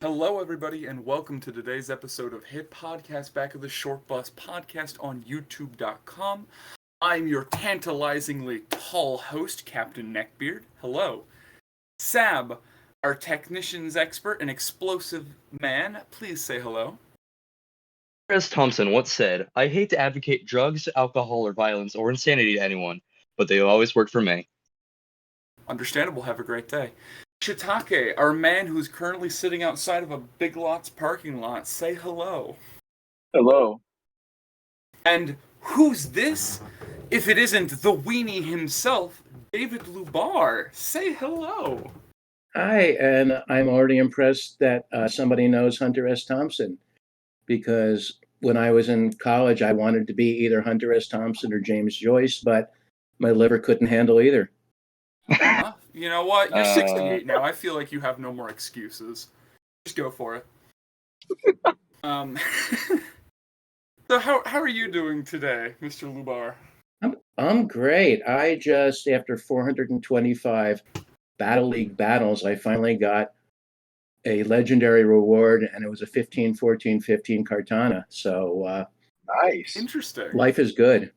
Hello, everybody, and welcome to today's episode of Hit Podcast Back of the Short Bus podcast on YouTube.com. I'm your tantalizingly tall host, Captain Neckbeard. Hello. Sab, our technicians expert and explosive man, please say hello. Chris Thompson once said, I hate to advocate drugs, alcohol, or violence or insanity to anyone, but they always work for me. Understandable, have a great day. Shiitake, our man who's currently sitting outside of a Big Lots parking lot, say hello. Hello. And who's this? If it isn't the weenie himself, David Lubar, say hello. Hi, and I'm already impressed that somebody knows Hunter S. Thompson, because when I was in college, I wanted to be either Hunter S. Thompson or James Joyce, but my liver couldn't handle either. You know what? You're 68 now. I feel like you have no more excuses. Just go for it. So how are you doing today, Mr. Lubar? I'm great. I just, after 425 Battle League battles, I finally got a legendary reward, and it was a 15-14-15 Kartana. So Nice. Interesting. life is good.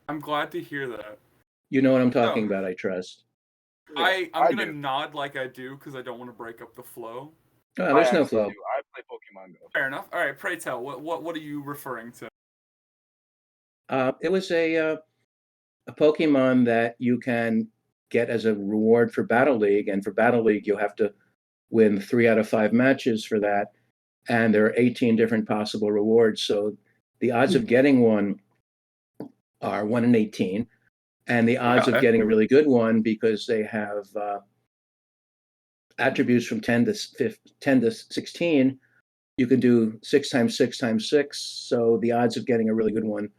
I'm glad to hear that. You know what I'm talking about, I trust. I'm going to nod like I do because I don't want to break up the flow. Oh, there's no flow. I play Pokemon Go. Fair enough. All right, pray tell. What are you referring to? It was a Pokemon that you can get as a reward for Battle League, and for Battle League you have to win 3 out of 5 matches for that, and there are 18 different possible rewards. So the odds of getting one are 1 in 18, and the odds of getting a really good one, because they have attributes from 10 to 16, you can do 6 times 6 times 6. So the odds of getting a really good one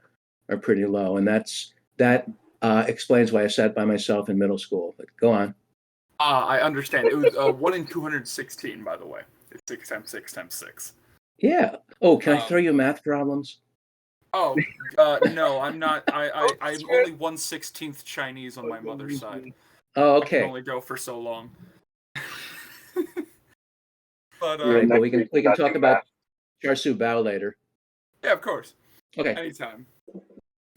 are pretty low, and that explains why I sat by myself in middle school. But go on. I understand. It was 1 in 216, by the way. It's 6 times 6 times 6. Yeah. Oh, can I throw you math problems? Oh, no, I'm not. I'm only 1/16 Chinese on my mother's side. Oh, I okay. can only go for so long. But Right, well, we can talk about Charsu Bao later. yeah, of course. Okay. Anytime.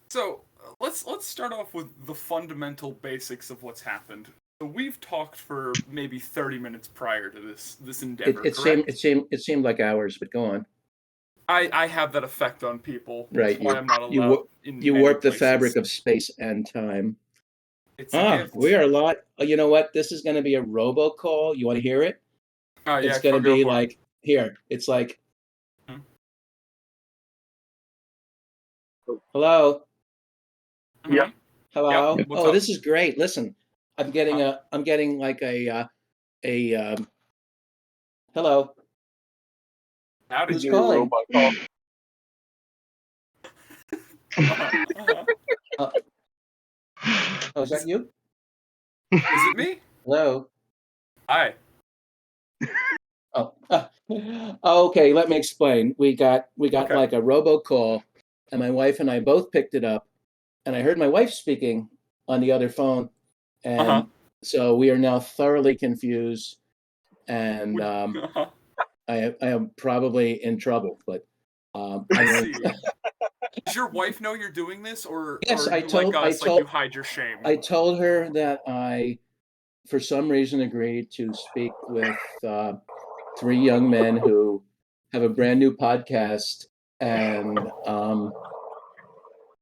So let's start off with the fundamental basics of what's happened. So we've talked for maybe 30 minutes prior to this endeavor. It seemed like hours, but go on. I have that effect on people. Right. That's why I'm not allowed You warp the fabric of space and time. It's a gift. We are a lot. You know what? This is going to be a robocall. You want to hear it? Yeah, it's going to be like here. It's like, hello. Yeah. Hello. Yep. Oh, this is great. Listen, I'm getting like a hello. How did Who's you calling? Oh, is that you? Is it me? Hello. Hi. Oh, okay. Let me explain. We got Okay. like a robocall, and my wife and I both picked it up, and I heard my wife speaking on the other phone, and so we are now thoroughly confused, and I am probably in trouble. But Let's see. Does your wife know you're doing this, or yes, or you hide your shame? I told her that I, for some reason, agreed to speak with 3 young men who have a brand new podcast, and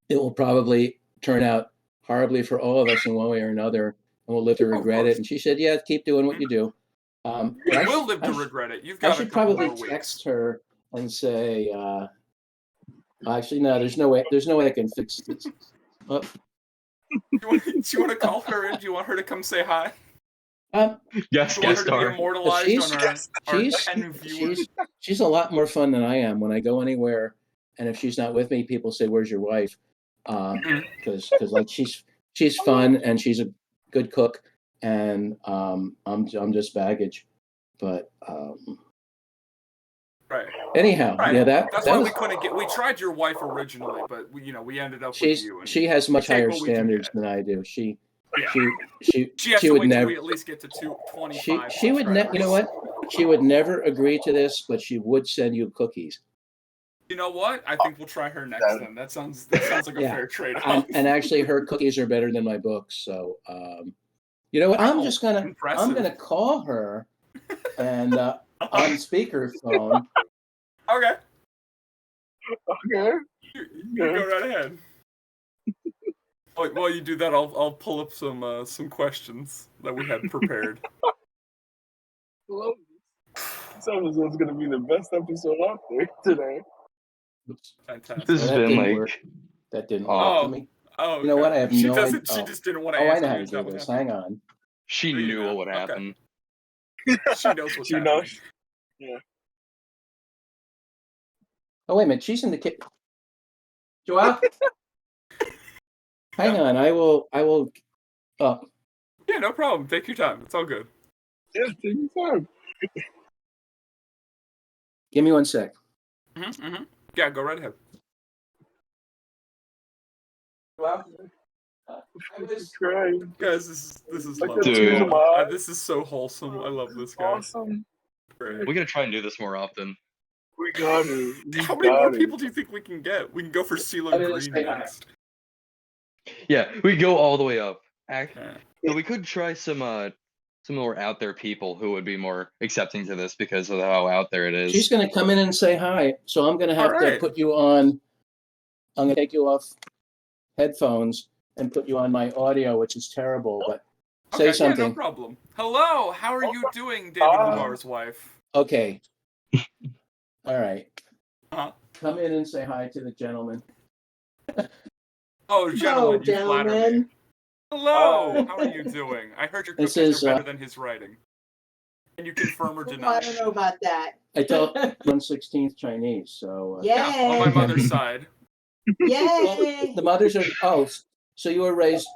it will probably turn out horribly for all of us in one way or another, and we'll live to regret it. And she said, "Yeah, keep doing what you do." You will live to regret it. You've got I should probably text her and say, actually, no, there's no way I can fix this. Do you want to call her in? Do you want her to come say hi? Yes, Do you want her to be immortalized on our 10 viewers? She's a lot more fun than I am. When I go anywhere, and if she's not with me, people say, "Where's your wife?" Because like she's fun, and she's a good cook, and I'm just baggage. But right. Anyhow, right. Yeah, that's why we couldn't get. We tried your wife originally, but we ended up with you. And she has much higher standards than I do. She has to would wait never. till we at least get to 25. She would never. You know what? she would never agree to this, but she would send you cookies. You know what? I think we'll try her next then. That sounds like a Yeah. fair trade-off. And actually, her cookies are better than my books. So, you know what? I'm Wow, just gonna impressive. call her, and on speakerphone. Okay. Okay. You go right ahead. While you do that, I'll pull up some questions that we had prepared. Love this. This episode's gonna be the best episode out there today. Oops. Fantastic. This Well, has that been didn't like work. That didn't Oh. work for me. Oh, You know what? I have she no doesn't. idea. She just didn't want to Oh, ask I know how you. to Is that do what this. happened? Hang on. she Do you knew know? what would Okay. happen. She knows what's She happening. knows. Oh, wait a minute. She's in the kitchen. Joelle? Hang on. I will. Oh, Yeah, no problem. Take your time. It's all good. Yeah, take your time. give me 1 sec. Mm-hmm. Yeah, go right ahead. Well, Crying. Guys, this is I lovely. got tears in my eyes. This is so wholesome. I love this guy. Awesome. Great. We're gonna try and do this more often. We got it. We How many got more it. people do you think we can get? We can go for CeeLo I mean, let's Green say hi. next. Yeah, we go all the way up. Yeah. So we could try some more out there people who would be more accepting to this because of how out there it is. she's going to come in and say hi. So I'm going to have to Alright. put you on. I'm going to take you off headphones and put you on my audio, which is terrible. But say Okay, something. Yeah, no problem. Hello, how are you doing, David Ah. Lamar's wife? Okay. All right. Uh-huh. Come in and say hi to the gentleman. Oh, gentlemen, you flatter me. gentlemen. Hello, how are you doing? I heard your This cookies is, are better than his writing. Can you confirm or deny? I don't know about that. I told 1/16 Chinese. So Yeah, on my Yay! mother's side. Yay! the mothers are. Oh, so you were raised.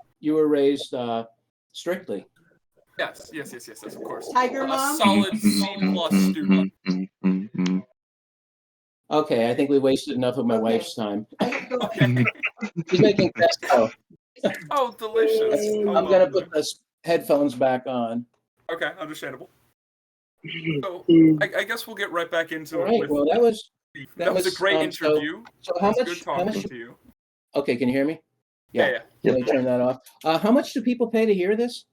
Strictly. Yes, of course. Tiger A Mom? solid C+ student. Okay, I think we wasted enough of my wife's time. Okay. She's making pesto. Oh, delicious. How I'm gonna lovely. put the headphones back on. Okay, understandable. So, I guess we'll get right back into All it. right. With Well, that was that was a great interview. So how It was much? good How talking much? to you. Okay, can you hear me? Yeah. Let me turn that off. How much do people pay to hear this?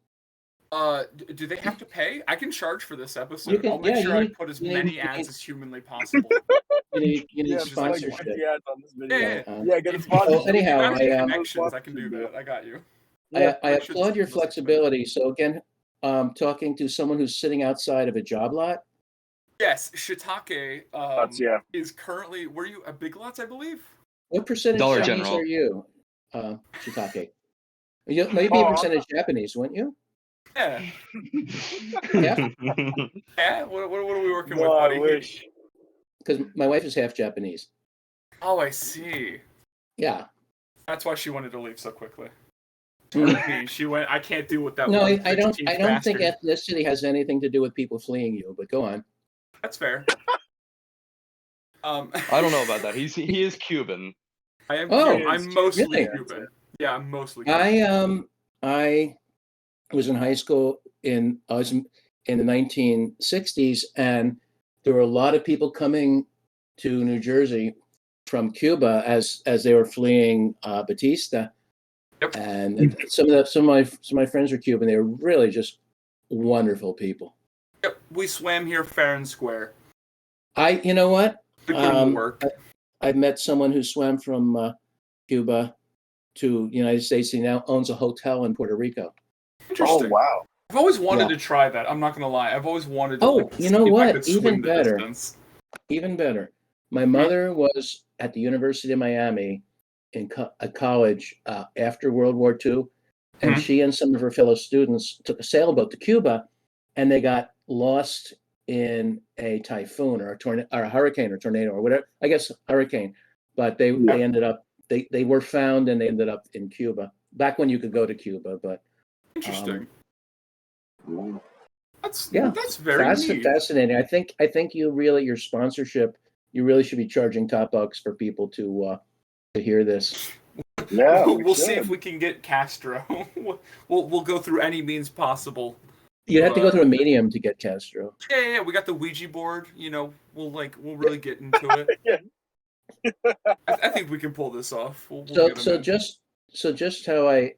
Do they have to pay? I can charge for this episode. You can- I'll make yeah, sure you I need- put as you need- many you ads need- as humanly possible. You need Yeah, just like sponsorship. 50 ads on this video. Yeah. Yeah, get a If- sponsor. Oh, anyhow, if you I, have connections, I can do that. I got you. I Make sure applaud your this- flexibility. So again, talking to someone who's sitting outside of a job lot. Yes, Shiitake Yeah. is currently. Were you at Big Lots, I believe? What percentage Dollar Chinese General. are you, Shiitake? You maybe a percentage Japanese, wouldn't you? Yeah. Yeah. Yeah. What are we working No, with, I buddy? wish. Because my wife is half Japanese. Oh, I see. Yeah. That's why she wanted to leave so quickly. Mm. She went. I can't deal with that. No, I 1/16th don't think bastard." ethnicity has anything to do with people fleeing you. But go on. That's fair. I don't know about that. He is Cuban. I am. Oh, yeah, I'm mostly really? Cuban. Yeah, I'm mostly Cuban. I was in high school in the 1960s, and there were a lot of people coming to New Jersey from Cuba as they were fleeing Batista. Yep. And some of my friends were Cuban. They were really just wonderful people. Yep, we swam here fair and square. You know what? We put in the work. I met someone who swam from Cuba to the United States. He now owns a hotel in Puerto Rico. Interesting. Oh, wow. I've always wanted Yeah. to try that. I'm not gonna lie. I've always wanted to. Oh, like, you know see if I what? could swim Even the better. distance. Even better. My mother was at the University of Miami in a college after World War II, and Mhm. she and some of her fellow students took a sailboat to Cuba, and they got lost in a typhoon or a hurricane or tornado or whatever. I guess hurricane, but they ended up they were found and they ended up in Cuba back when you could go to Cuba. But Interesting. That's very neat. fascinating. I think your sponsorship, you really should be charging top bucks for people to hear this. Yeah, we'll see should. if we can get Castro. we'll go through any means possible You have to go through a medium to get Castro. Yeah. We got the Ouija board. You know, we'll really get into it. Yeah. I think we can pull this off. We'll So get 'em so in. just how I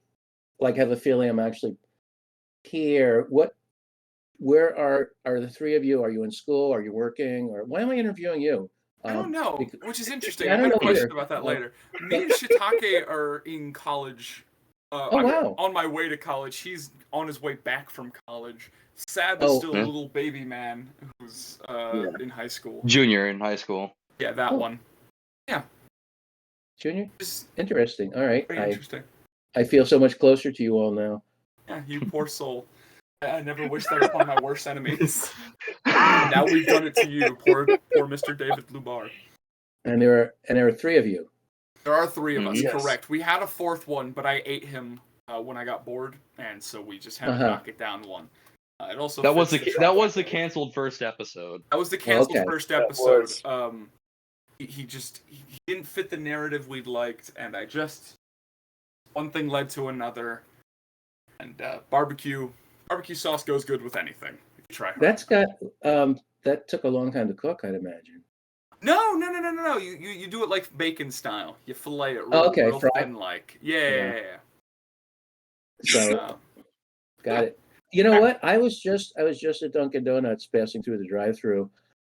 have a feeling I'm actually here. Where are the three of you? Are you in school? Are you working? Or why am I interviewing you? I don't know, because- which is interesting. Yeah, I I had a don't know question either. about that later. Me and Shiitake are in college. Oh, I'm wow. on my way to college. He's on his way back from college. Sab is Oh. still a little baby man who's in high school. Junior in high school. Yeah, that Oh. one. Junior? Just Interesting. All right. very interesting. I feel so much closer to you all now. Yeah, you poor soul. I never wished that upon my worst enemies. Now we've done it to you, poor Mr. David Lubar. And there are three of you. There are three of us, Yes. correct. We had a fourth one, but I ate him when I got bored, and so we just had to Uh-huh. knock it down one. It also That was fits the that was the canceled first episode. That was the canceled Okay. first That episode. was. He didn't fit the narrative we'd liked, and one thing led to another, and barbecue sauce goes good with anything. If you try hard. That's got that took a long time to cook, I'd imagine. No. You do it like bacon style. You fillet it real, Oh, okay, real fry. thin like. Yeah. So Uh, got it. You know what? I was just at Dunkin' Donuts passing through the drive-through,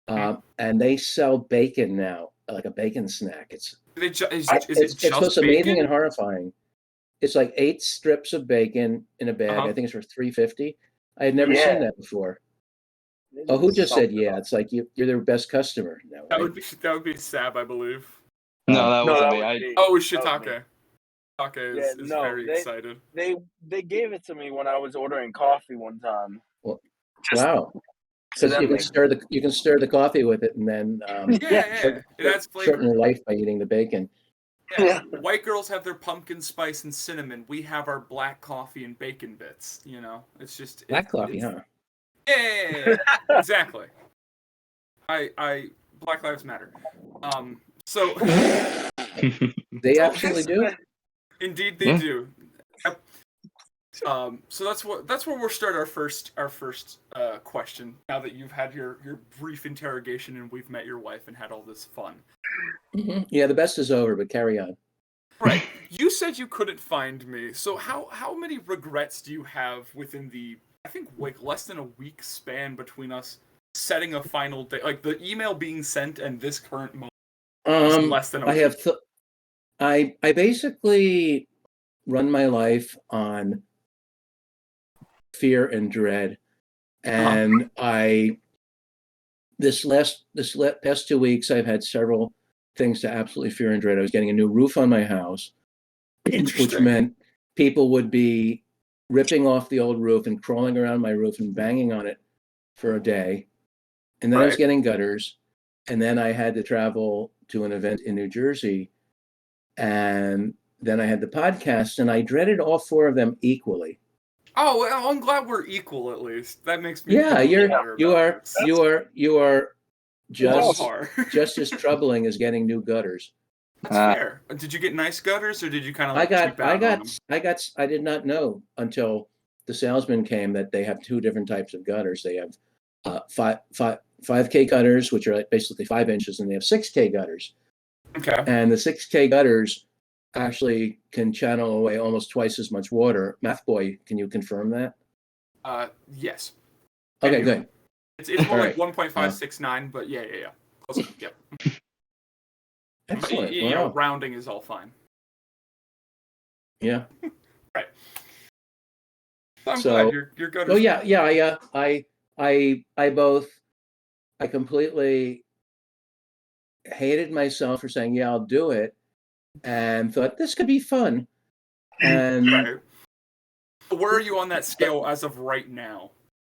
and they sell bacon now, like a bacon snack. It's both amazing bacon? and horrifying. It's like 8 strips of bacon in a bag. Uh-huh. I think it's for $3.50. I had never Yeah. seen that before. Oh, who just said yeah? It's like you're their best customer now, That right? would be Sab, I believe. No, that No, wasn't that me. would be- Oh, it was that was me. Shiitake. Shiitake Yeah, is no, very excited. They gave it to me when I was ordering coffee one time. Well, Just wow. Because you can accidentally. stir the coffee with it, and then Yeah. It adds flavor. shorten your life by eating the bacon. Yeah. White girls have their pumpkin spice and cinnamon. We have our black coffee and bacon bits. You know, it's just Black coffee, huh? Yeah, exactly. Black Lives Matter. So They absolutely do. indeed they Yeah. do. Yep. So that's where we'll start our first question. Now that you've had your brief interrogation and we've met your wife and had all this fun. Yeah, the best is over, but carry on. Right. You said you couldn't find me. So how many regrets do you have within the, I think, like less than a week span between us setting a final date, like the email being sent and this current moment? Less than a I week. have I basically run my life on fear and dread, and this past 2 weeks I've had several things to absolutely fear and dread. I was getting a new roof on my house, which Interesting. meant people would be ripping off the old roof and crawling around my roof and banging on it for a day. And then I was Right. getting gutters. And then I had to travel to an event in New Jersey. And then I had the podcast, and I dreaded all 4 of them equally. Oh, well, I'm glad we're equal at least. That makes me Yeah, feel better you about are this. you are just Are. just as troubling as getting new gutters. That's fair. Did you get nice gutters, or did you kind of like I did not know until the salesman came that they have 2 different types of gutters. They have 5K gutters, which are like basically 5 inches, and they have 6K gutters. Okay. And the 6K gutters actually can channel away almost twice as much water. Math boy, can you confirm that? Yes. Okay, you- good. It's more All like right. 1.569, but yeah. Close enough, yep. Excellent. You know, Wow. rounding is all fine. Yeah. Right. So I'm So- glad you're good. Oh yeah. I completely hated myself for saying, yeah, I'll do it, and thought this could be fun. And Right. Where are you on that scale as of right now?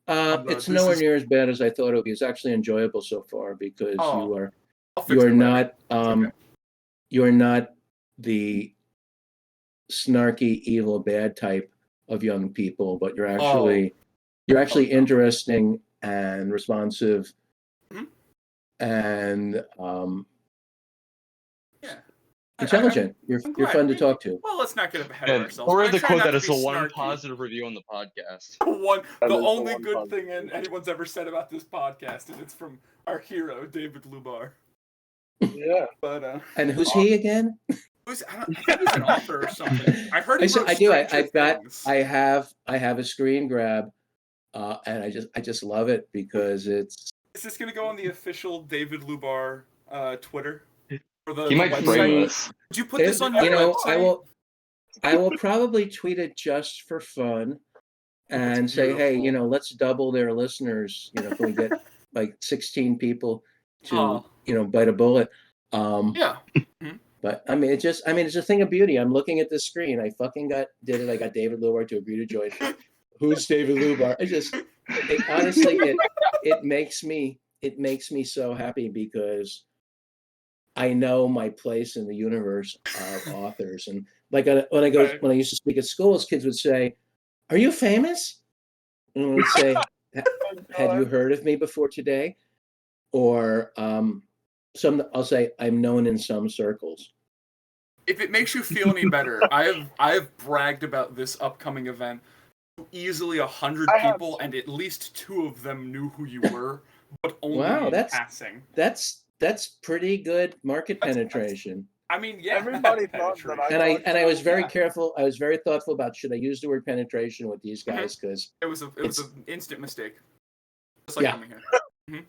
it's this nowhere is- near as bad as I thought it would be. It's actually enjoyable so far because Oh, you are I'll fix you're it later. not okay. you're not the snarky, evil, bad type of young people, but you're actually Oh. interesting and responsive, Mhm. and Yeah. intelligent. You're I'm you're glad. fun to talk to. Well, let's not get ahead of And ourselves. or I the try quote not that to is be the one snarky. positive review on the podcast. The That is the only one good positive thing review. anyone's ever said about this podcast, and it's from our hero David Lubar. Yeah. But And who's he again? I think he's an author or something. I heard he wrote I do. Stranger I've got. Things. I have a screen grab, and I just love it because it's. Is this going to go on the official David Lubar Twitter? Or the He might website? frame us. Would you put this on your You know, website? I will probably tweet it just for fun, and That's say, hey, beautiful. let's double their listeners. Can we get like 16 people to Oh. bite a bullet? Yeah. But I mean, it's a thing of beauty. I'm looking at the screen. I fucking did it. I got David Lubar to agree to join. Who's David Lubar? Honestly, it makes me so happy because I know my place in the universe of authors. And like when I used to speak at schools, kids would say, "Are you famous?" And I would say, "Had you heard of me before today?" Or I'll say, "I'm known in some circles." If it makes you feel any better, I have bragged about this upcoming event to easily 100 people, and at least 2 of them knew who you were, but only in passing. That's pretty good market penetration. I mean, yeah. Everybody thought that I was very careful. I was very thoughtful about should I use the word penetration with these guys because it was an instant mistake. Just like coming here.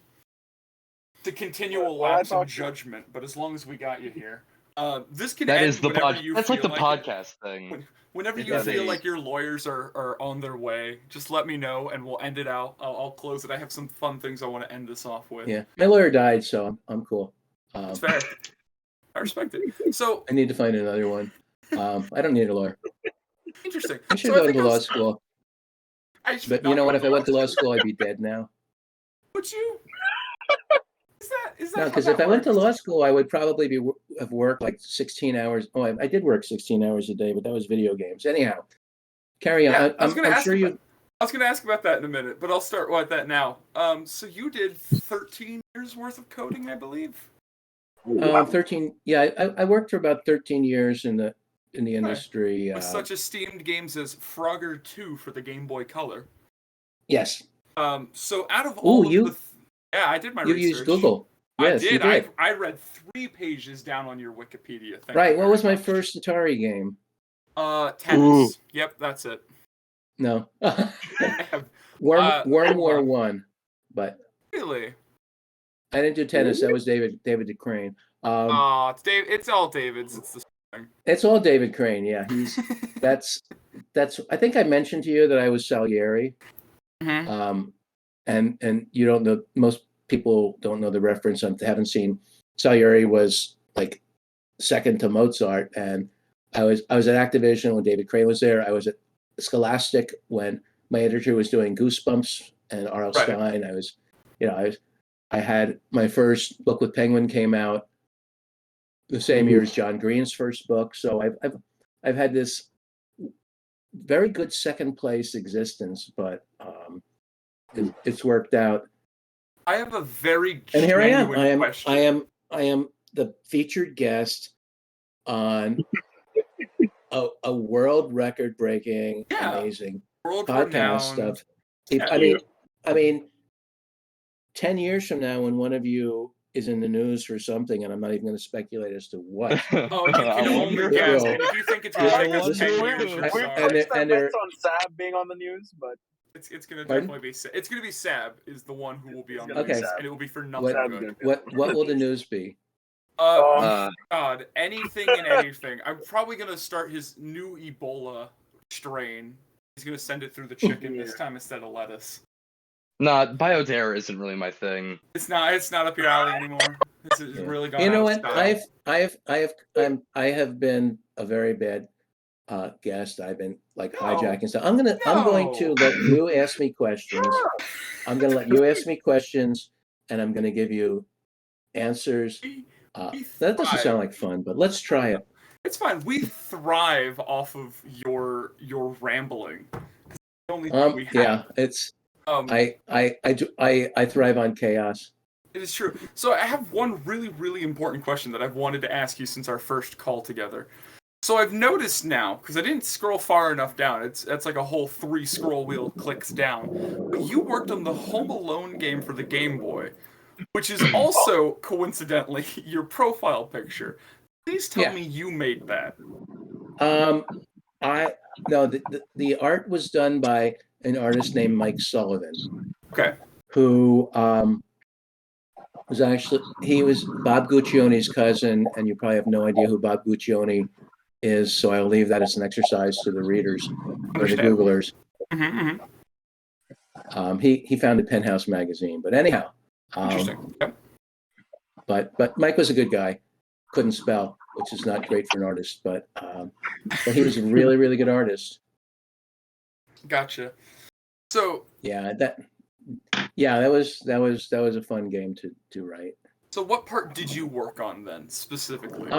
It's a continual lapse of judgment, but as long as we got you here. This can end whenever you That's feel like the podcast thing. Whenever you feel like your lawyers are on their way, just let me know and we'll end it out. I'll close it. I have some fun things I want to end this off with. Yeah, my lawyer died, so I'm cool. It's fair. I respect it. So I need to find another one. I don't need a lawyer. Interesting. I should go to law school. But you know what? If I went to law school, I'd be dead now. Would you? Is that no, because if I went to law school, I would probably have worked like 16 hours. Oh, I did work 16 hours a day, but that was video games. Anyhow, carry on. Yeah, I was going to ask about that in a minute, but I'll start with that now. So you did 13 years worth of coding, I believe. 13. Yeah, I worked for about 13 years in the industry. With such esteemed games as Frogger 2 for the Game Boy Color. Yes. So out of all I did my research. You used Google. Yes, I did. You did. I read 3 pages down on your Wikipedia. Right. What was my first Atari game? Tennis. Ooh. Yep, that's it. No. Worm War 1. But really, I didn't do tennis. That was David DeCrane. It's Dave. It's all David's. It's the thing. It's all David Crane. Yeah, he's that's. I think I mentioned to you that I was Salieri. Mm-hmm. And you don't know, most people don't know the reference. I haven't seen. Salieri was like second to Mozart, and I was at Activision when David Crane was there. I was at Scholastic when my editor was doing Goosebumps and R.L. Stine. I had my first book with Penguin came out the same year as John Green's first book. So I've had this very good second place existence, but it's worked out. I have a very and here I am. Question. I am the featured guest on a world record breaking, amazing podcast of. I mean, 10 years from now, when one of you is in the news for something, and I'm not even going to speculate as to what. Oh, you can only guess. And if you think it's going to take us 10 years, you're sorry. And on Sab being on the news, but. It's going to definitely be Sab. It's going to be Sab is the one who will be on the news, and it will be for nothing good. What will the news be? God, anything and anything. I'm probably going to start his new Ebola strain. He's going to send it through the chicken this time instead of lettuce. Nah, BioTerror isn't really my thing. It's not up your alley anymore. This is really gone. You know what? I have been a very bad guest. I've been like hijacking stuff. I'm going to let you ask me questions. I'm going to let you ask me questions, and I'm going to give you answers. That doesn't sound like fun, but let's try it. It's fine. We thrive off of your rambling. It's the only thing we have. Yeah, it's. I thrive on chaos. It is true. So I have one really, really important question that I've wanted to ask you since our first call together. So I've noticed now, because I didn't scroll far enough down, that's like a whole 3 scroll wheel clicks down. But you worked on the Home Alone game for the Game Boy, which is also coincidentally your profile picture. Please tell Yeah. me you made that. I no, the art was done by an artist named Mike Sullivan, Okay. who was actually he was Bob Guccione's cousin, and you probably have no idea who Bob Guccione is, so I'll leave that as an exercise to the readers or the Understandable. Googlers. He founded Penthouse magazine, but anyhow, Interesting. Yep. but Mike was a good guy. Couldn't spell, which is not great for an artist, but he was a really, really good artist. Gotcha. So That was a fun game to write. So what part did you work on then, specifically?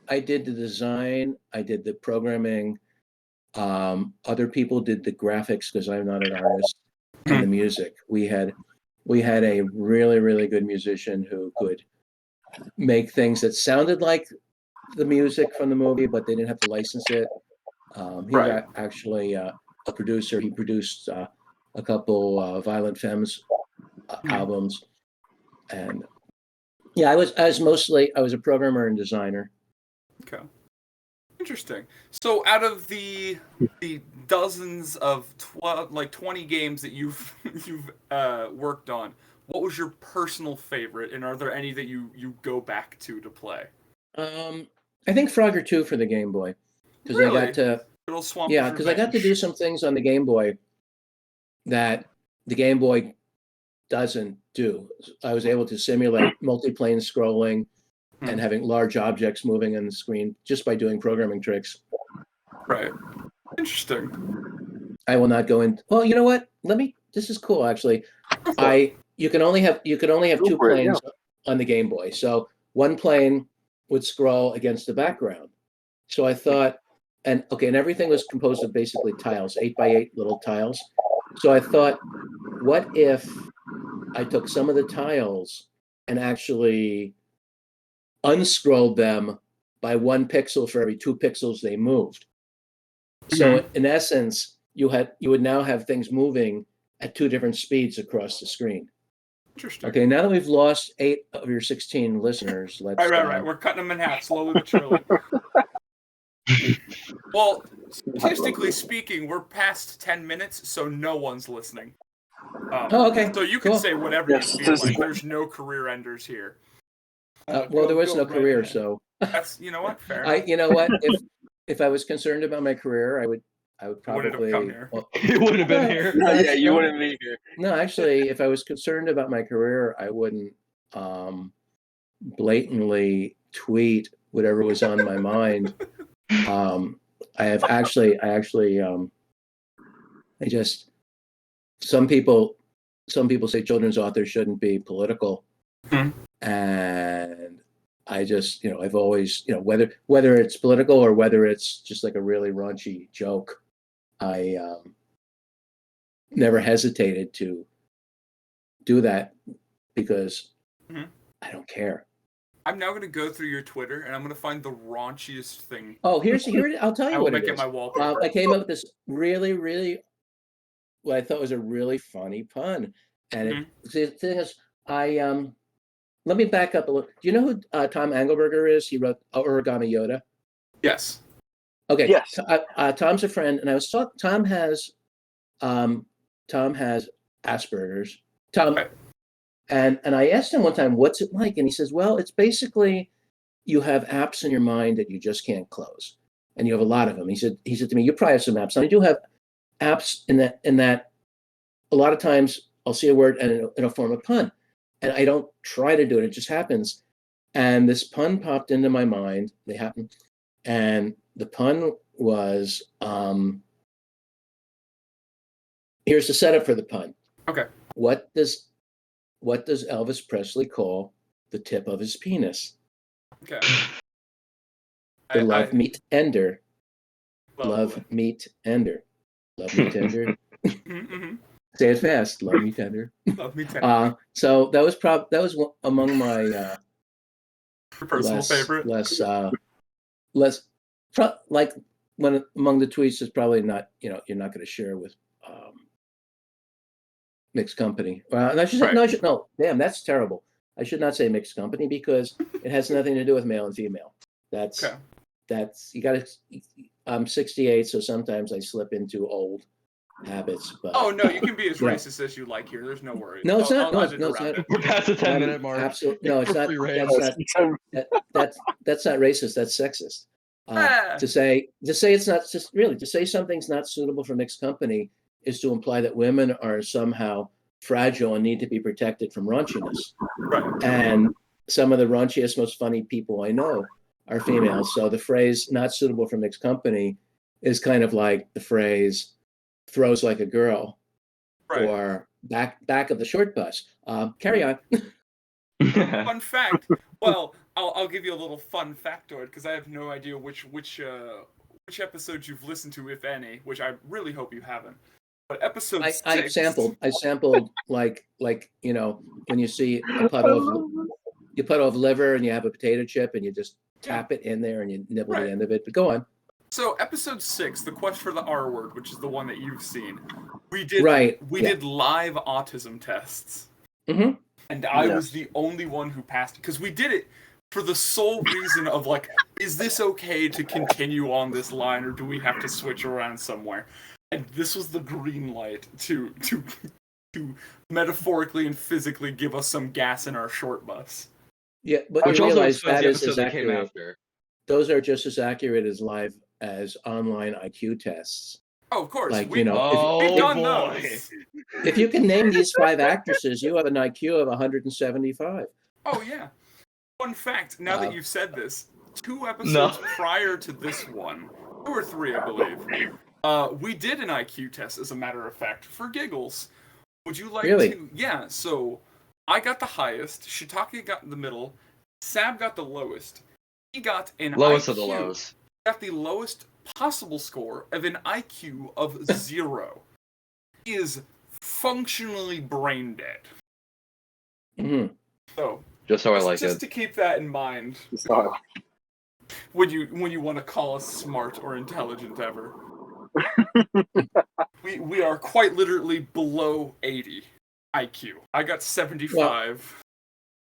I did the design, I did the programming. Other people did the graphics because I'm not an artist, and the music. We had a really, really good musician who could make things that sounded like the music from the movie, but they didn't have to license it. He was actually a producer. He produced a couple Violent Femmes albums, and I was a programmer and designer. Okay. Interesting. So out of the dozens of 20 games that you've worked on, what was your personal favorite, and are there any that you go back to play? I think Frogger 2 for the Game Boy, because Really? I got to Little Swamp because I got to do some things on the Game Boy that the Game Boy doesn't do. I was able to simulate multi-plane scrolling and having large objects moving on the screen just by doing programming tricks. Right. Interesting. I will not go in. Well, you know what? This is cool actually. You can only have 2 planes on the Game Boy. So one plane would scroll against the background. So I thought, and everything was composed of basically tiles, 8x8 little tiles. So I thought, what if I took some of the tiles and actually unscrolled them by 1 pixel for every 2 pixels they moved. So in essence, you would now have things moving at 2 different speeds across the screen. Interesting. Okay, now that we've lost 8 of your 16 listeners, let's right. We're cutting them in half slowly but surely. Well, statistically speaking, we're past 10 minutes, so no one's listening. okay. So you can say whatever you feel like. There's no career enders here. Well, there was no career, so that's what. Fair. If I was concerned about my career, I would probably come here. You wouldn't have been here. No, yeah, you wouldn't be here. No, actually, if I was concerned about my career, I wouldn't blatantly tweet whatever was on my mind. Some people say children's authors shouldn't be political. And I just, I've always, whether it's political or whether it's just like a really raunchy joke, I never hesitated to do that because I don't care. I'm now going to go through your Twitter and I'm going to find the raunchiest thing. Oh, here I'll tell you what it is. My wallpaper. I came up with this really, really, what I thought was a really funny pun. And the thing is, let me back up a little. Do you know who Tom Engelberger is? He wrote Origami Yoda. Yes. Okay. Yes. Tom's a friend, and Tom has Asperger's. Tom, right. and I asked him one time, "What's it like?" And he says, "Well, it's basically you have apps in your mind that you just can't close, and you have a lot of them." He said to me, "You probably have some apps, and I do have apps in that. A lot of times, I'll see a word and it'll form a pun." And I don't try to do it; it just happens. And this pun popped into my mind. They happen, and the pun was, here's the setup for the pun. Okay. What does Elvis Presley call the tip of his penis? Okay. The love meat ender. Love meat ender. Love meat ender. Say it fast. Love me tender. Love me tender. So that was among my Your personal favorite. Like when among the tweets is probably not, you're not going to share with mixed company. Well, I should say, no, damn, that's terrible. I should not say mixed company because it has nothing to do with male and female. That's you got to. I'm 68, so sometimes I slip into old habits. But oh no, you can be as racist as you like here. There's no worries. No, it's not. I'll No, it's not. We're past the 10-minute mark. Absolutely, no, it's not. That's not racist. That's sexist. To say it's not just really to say something's not suitable for mixed company is to imply that women are somehow fragile and need to be protected from raunchiness. Right. And some of the raunchiest, most funny people I know are females. So the phrase "not suitable for mixed company" is kind of like the phrase "throws like a girl," or back of the short bus. Carry on. Fun fact. Well, I'll give you a little fun factoid because I have no idea which episodes you've listened to, if any. Which I really hope you haven't. But episode 6. I sampled like when you see a puddle of liver and you have a potato chip and you just tap it in there and you nibble the end of it. But go on. So episode 6, the quest for the R word, which is the one that you've seen, we did did live autism tests, and I was the only one who passed because we did it for the sole reason of like, is this okay to continue on this line or do we have to switch around somewhere? And this was the green light to metaphorically and physically give us some gas in our short bus. Yeah, but you realize that is as accurate. Those are just as accurate as online IQ tests. Oh, of course. Like, we've done those. If you can name these 5 actresses, you have an IQ of 175. Oh, yeah. Fun fact, now that you've said this, 2 episodes prior to this one, 2 or 3, I believe, we did an IQ test, as a matter of fact, for giggles. Would you like to? Yeah, so I got the highest, Shiitake got the middle, Sab got the lowest. He got an lowest IQ, of the lows. Got the lowest possible score of an IQ of 0. He is functionally brain dead. Mm-hmm. So just how I like it. Just to keep that in mind. When you want to call us smart or intelligent ever. we are quite literally below 80 IQ. I got 75,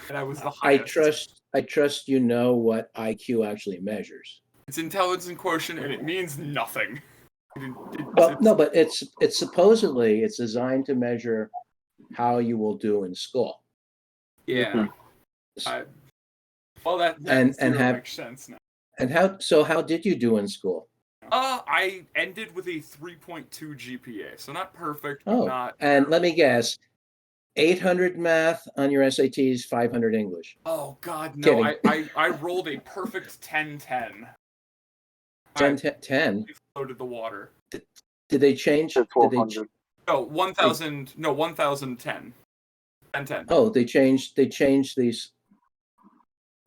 and I was the highest. I trust you know what IQ actually measures. It's intelligence quotient, and it means nothing. But it's supposedly it's designed to measure how you will do in school. Yeah. That makes sense now. And how did you do in school? I ended with a 3.2 GPA, so not perfect, but not. And let me guess, 800 math on your SATs, 500 English. Oh God, no! I rolled a perfect 10-10. 10. Floated the water. Did they change? No, 1,000. No, 1,010. 10-10. Oh, they changed these.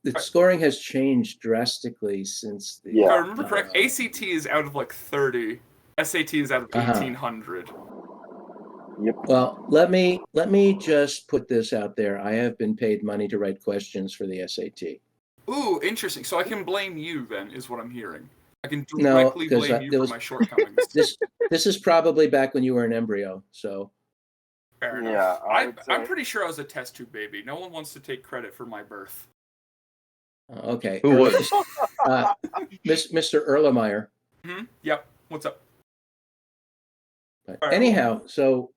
The scoring has changed drastically since the. If I remember correct, ACT is out of like 30. SAT is out of 1,800. Yep. Well, let me just put this out there. I have been paid money to write questions for the SAT. Ooh, interesting. So I can blame you then, is what I'm hearing. I can directly blame you for my shortcomings. This is probably back when you were an embryo, so. Fair enough. Yeah, I'm pretty sure I was a test tube baby. No one wants to take credit for my birth. Okay. Who was? Mr. Erlenmeyer. Yep. What's up? But anyhow, so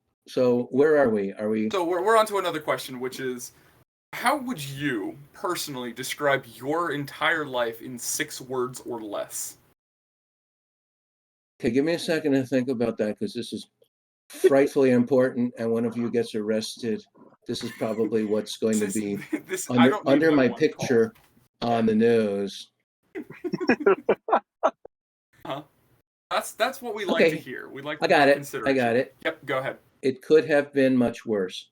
where are we? So we're on to another question, which is, how would you personally describe your entire life in 6 words or less? Okay, give me a second to think about that because this is frightfully important, and one of you gets arrested. This is probably what's going to be under my picture on the news. Huh? That's what we like to hear. We like. I got it. Yep. Go ahead. It could have been much worse.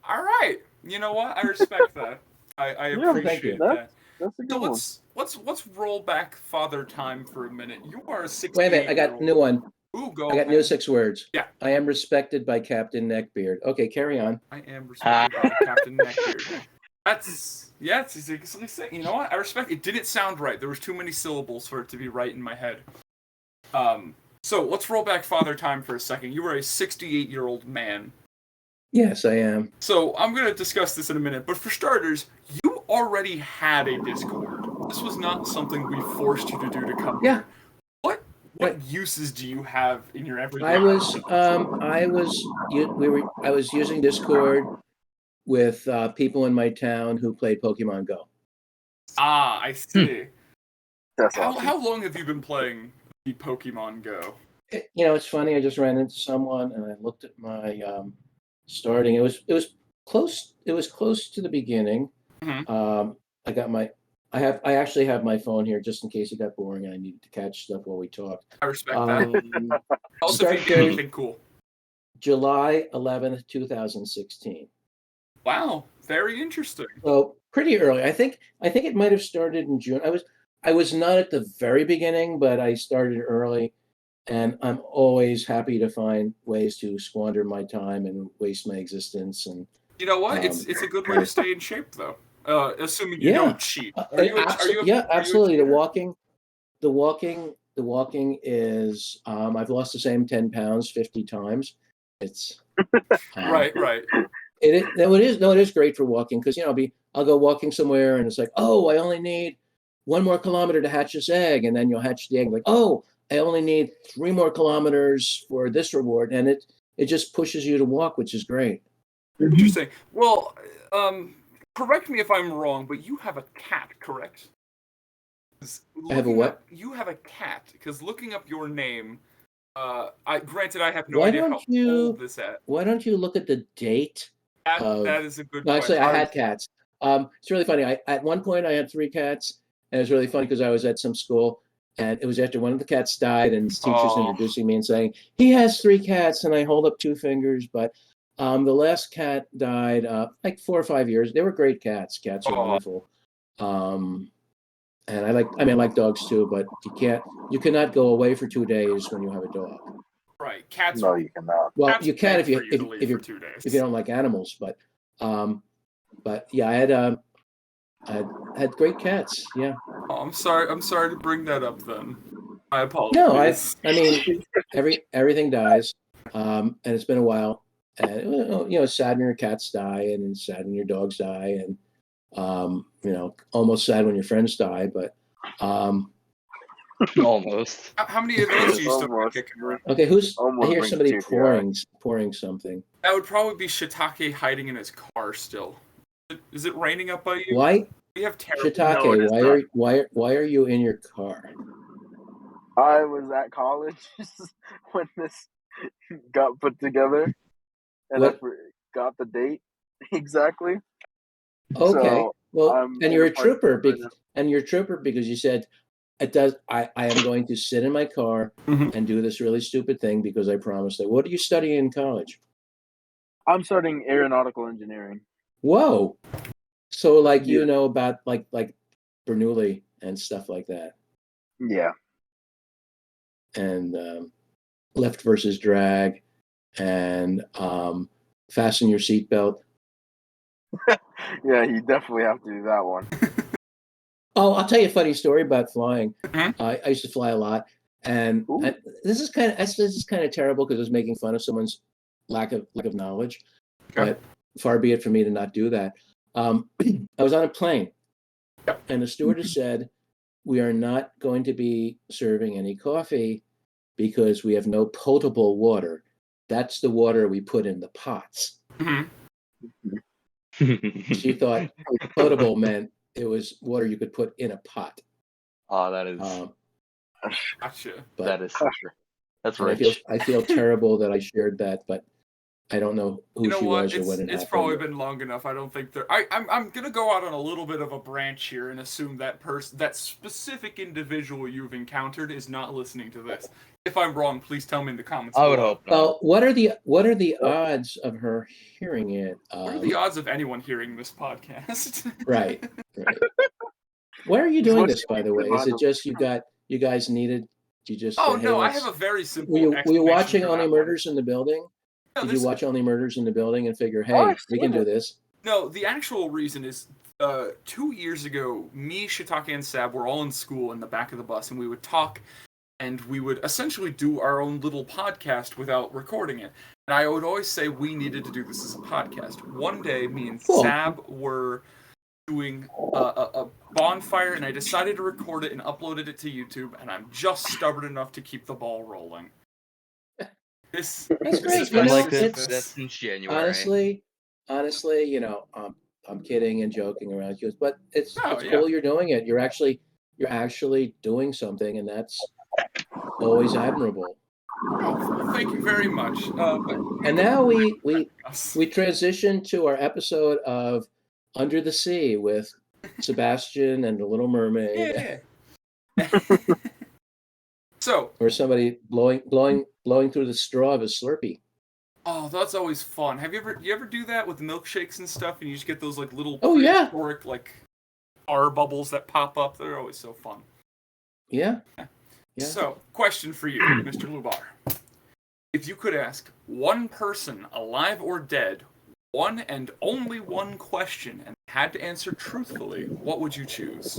All right. You know what? I respect that. I appreciate that. That's a good one. Let's roll back father time for a minute. You are a 16. Wait a minute. I got a new one. Ooh, go I got ahead. new 6 words. Yeah. I am respected by Captain Neckbeard. Okay, carry on. I am respected by Captain Neckbeard. It's you know what? I respect it. Didn't sound right. There was too many syllables for it to be right in my head. So let's roll back father time for a second. You were a 68-year-old man. Yes, I am. So I'm going to discuss this in a minute, but for starters, you already had a Discord. This was not something we forced you to do to come Yeah. here. What uses do you have in your everyday I was life? I was using Discord with people in my town who played Pokemon Go. Ah, I see. That's awesome. How long have you been playing the Pokemon Go? It's funny. I just ran into someone and I looked at my starting. It was close. It was close to the beginning. Mhm. I actually have my phone here just in case it got boring and I needed to catch stuff while we talked. I respect that. Also, if you start did date- anything cool. July 11th, 2016. Wow, very interesting. So pretty early. I think it might have started in June. I was not at the very beginning, but I started early, and I'm always happy to find ways to squander my time and waste my existence. And You know what? It's a good way to stay in shape, though. Assuming you Yeah. don't cheat. Are you absolutely. a The cheater? walking is. I've lost the same 10 pounds 50 times. It's Right. It is great for walking because I'll go walking somewhere and it's like, oh, I only need 1 more kilometer to hatch this egg, and then you'll hatch the egg. Like, oh, I only need 3 more kilometers for this reward, and it just pushes you to walk, which is great. Interesting. Well, correct me if I'm wrong, but you have a cat, correct? I have a what? You have a cat, because looking up your name, I have no Why idea don't how you- old this is. Why don't you look at the date? That is a good No, actually, question. I had cats. It's really funny. At one point I had 3 cats, and it was really funny because I was at some school, and it was after one of the cats died, and his teacher's Oh. introducing me and saying he has 3 cats, and I hold up 2 fingers. But the last cat died like 4 or 5 years. They were great cats. Cats are Oh. wonderful. And I like dogs too, but you cannot go away for 2 days when you have a dog. Right, cats. No, you cannot. Well, cats you can beg if you for to leave if for you 2 days. if you don't like animals, but yeah, I had great cats. Yeah. Oh, I'm sorry to bring that up. Then I apologize. No, I mean everything dies, and it's been a while, and it's sad when your cats die, and it's sad when your dogs die, and almost sad when your friends die, but Almost. How many of those do you still Almost. kicking around? okay. I Almost hear brings somebody tears to your pouring something. That would probably be Shiitake hiding in his car still. Is it raining up by you? Why, We have terrible. Shiitake? No, it is Why are you in your car? I was at college when this got put together, and What? I forgot the date exactly. Okay. So, Well, I'm and you're a in a parking trooper, lot right now. because you said it does. I am going to sit in my car Mhm. and do this really stupid thing because I promised. What are you studying in college? I'm studying aeronautical engineering. Whoa! So like Yeah. about like Bernoulli and stuff like that, Yeah. and lift versus drag, and fasten your seatbelt. Yeah, you definitely have to do that one. Oh, I'll tell you a funny story about flying. Mhm. I used to fly a lot, and Ooh. this is kind of terrible because it's making fun of someone's lack of knowledge. Okay. But far be it for me to not do that. I was on a plane, Yep. and the stewardess said, "We are not going to be serving any coffee because we have no potable water. That's the water we put in the pots." Mhm. She thought potable meant it was water you could put in a pot. Oh, that is Gotcha. But that is that's and rich. I feel terrible that I shared that, but I don't know who You know she what? was or when it It's happened. probably been long enough. I don't think there. I'm gonna go out on a little bit of a branch here and assume that specific individual you've encountered is not listening to this. If I'm wrong, please tell me in the comments. I would below. hope not. Well, what are the odds of her hearing it? What are the odds of anyone hearing this podcast? Right. Why are you It's doing what this, you by keep the way? in Is it mind. just you guys needed Do you just Oh say, hey, no, I let's... have a very simple. Were you explanation watching for Only that one. Murders in the Building? No, Did this- you watch Only Murders in the Building and figure, hey, I've we can seen do it. this? No, the actual reason is 2 years ago, me, Shiitake, and Sab were all in school in the back of the bus, and we would talk, and we would essentially do our own little podcast without recording it. And I would always say we needed to do this as a podcast. One day, me and Cool. Sab were doing a bonfire, and I decided to record it and uploaded it to YouTube, and I'm just stubborn enough to keep the ball rolling. That's This great. is You Been know, my like this it's- that's since January. honestly, I'm kidding and joking around, but it's Oh, it's yeah. cool you're doing it. You're actually doing something, and that's always admirable. Oh, thank you very much. And now we Us. transition to our episode of Under the Sea with Sebastian and the Little Mermaid, Yeah. So, or somebody blowing through the straw of a Slurpee. oh, that's always fun. Have you ever do that with milkshakes and stuff, and you just get those like little Oh, yeah. prehistoric like air bubbles that pop up? They're always so fun. Yeah. Yeah. So, question for you, Mr. Lubar. If you could ask one person, alive or dead, one and only one question, and had to answer truthfully, what would you choose?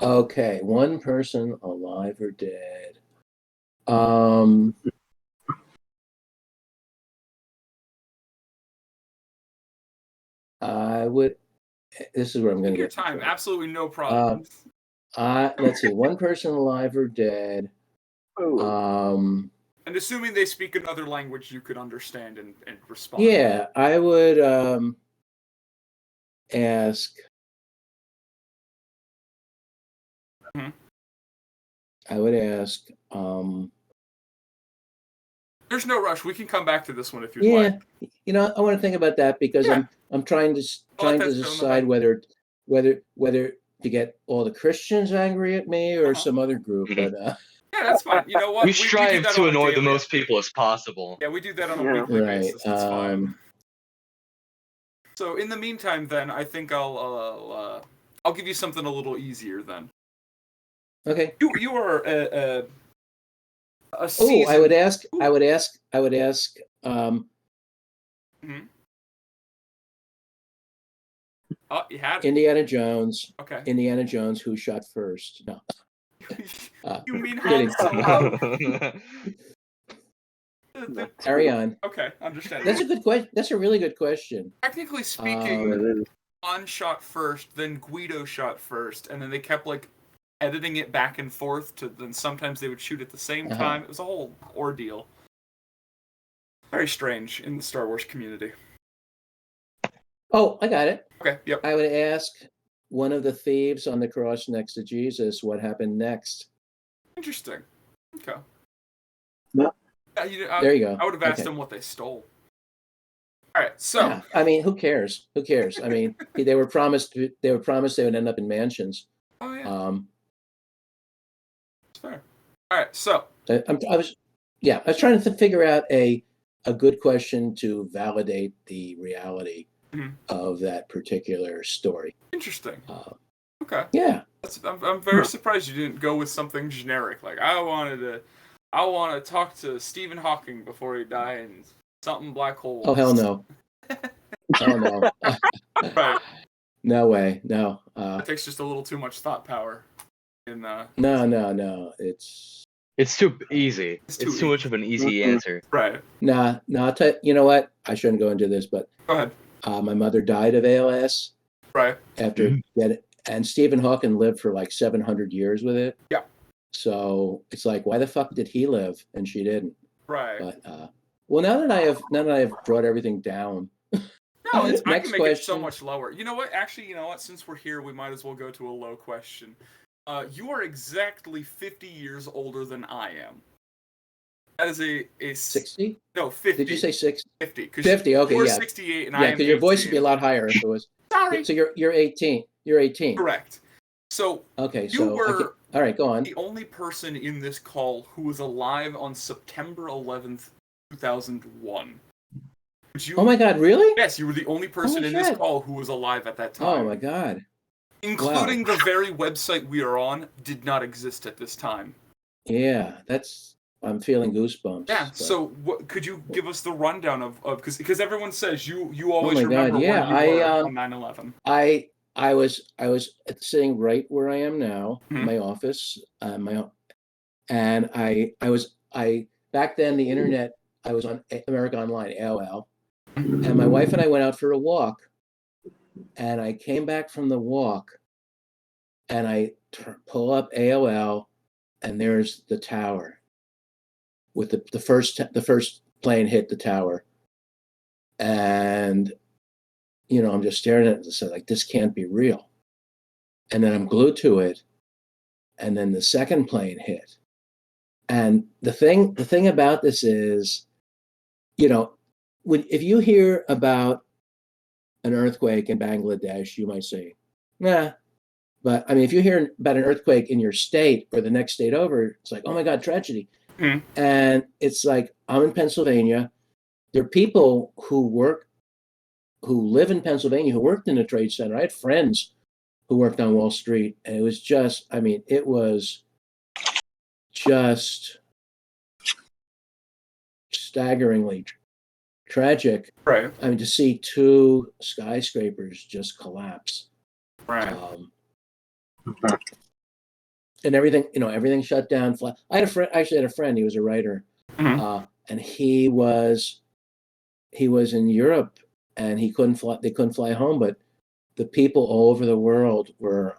Okay, one person, alive or dead. I would. This is where I'm going Take to your get time. Absolutely no problem. let's see, one person, alive or dead. Oh, And assuming they speak another language you could understand and respond. Yeah, I would ask. Mhm. I would ask. There's no rush. We can come back to this one if you'd Yeah, like. I want to think about that because Yeah. I'm trying to I'll let that decide fill whether to get all the Christians angry at me or Uh-huh. some other group. But Yeah, that's fine. You know what? We do strive that to on a annoy the daily- most people as possible. Yeah, we do that on a Yeah. weekly Right, basis. That's fine. So in the meantime, then I think I'll give you something a little easier. Then okay. you are a Oh, seasoned... I would ask. Oh, you had it. Indiana Jones. Okay. Indiana Jones, who shot first? No. You mean kidding. Han Solo? Carry on. Okay, understand. That's a good question. That's a really good question. Technically speaking, it is. Han shot first, then Guido shot first, and then they kept like editing it back and forth to then sometimes they would shoot at the same Uh-huh. time. It was a whole ordeal. Very strange in the Star Wars community. Oh, I got it. Okay, yep. I would ask one of the thieves on the cross next to Jesus what happened next. Interesting. Okay. Yeah. There you go. I would have asked Okay. them what they stole. All right, so Yeah, I mean, who cares? Who cares? I mean, they were promised they would end up in mansions. oh yeah, Um, that's fair. All right, so I was trying to figure out a good question to validate the reality Mhm. of that particular story. interesting. Uh, Okay, yeah. I'm very surprised you didn't go with something generic. Like I want to talk to Stephen Hawking before he died and something black hole. Oh hell no. Hell no. Right. No way. No. That takes just a little too much thought power. In No. It's It's too easy. It's It's too too much of an easy Mhm. answer. right. no. I'll tell you know what? I shouldn't go into this, but Go ahead. my mother died of ALS Right. after and Stephen Hawking lived for like 700 years with it. Yeah. So it's like, why the fuck did he live and she didn't? Right. But well, now that I have brought everything down. No, I Next can make it so question. much lower. You know what? Actually, you know what? Since we're here, we might as well go to a low question. You are exactly 50 years older than I am. That is a 60? no 50. Did you say 60? 50? 'Cause 50, okay, you were yeah. 68 and I Yeah, am because your voice would be a 18. lot higher if it was. Sorry. So you're 18. You're 18. Correct. So Okay, you so were all right, go on. the only person in this call who was alive on September 11th, 2001. Would you? Oh my God, really? Yes, you were the only person Holy in this shit. call who was alive at that time. Oh my God. including the very website we are on, did not exist at this time. Yeah, I'm feeling goosebumps. Yeah. but- So, could you give us the rundown of because everyone says you always my God, remember yeah, where you were I, on 9/11. I was sitting right where I am now, Mhm. my office, and I back then the internet, I was on America Online, AOL, and my wife and I went out for a walk, and I came back from the walk, and I pull up AOL, and there's the tower, with the first plane hit the tower, and I'm just staring at it and said, like, this can't be real. And then I'm glued to it, and then the second plane hit. And the thing about this is, if you hear about an earthquake in Bangladesh, you might say, nah. But I mean, if you hear about an earthquake in your state or the next state over, it's like, oh my God, tragedy. Mhm. And it's like, I'm in Pennsylvania. There are people who live in Pennsylvania, who worked in the Trade Center. I had friends who worked on Wall Street, and it was just, I mean, it was just staggeringly tragic. Right. I mean, to see two skyscrapers just collapse. Right. And everything shut down. I had a friend, actually had a friend, he was a writer, Mhm. and he was in Europe, and they couldn't fly home, but the people all over the world were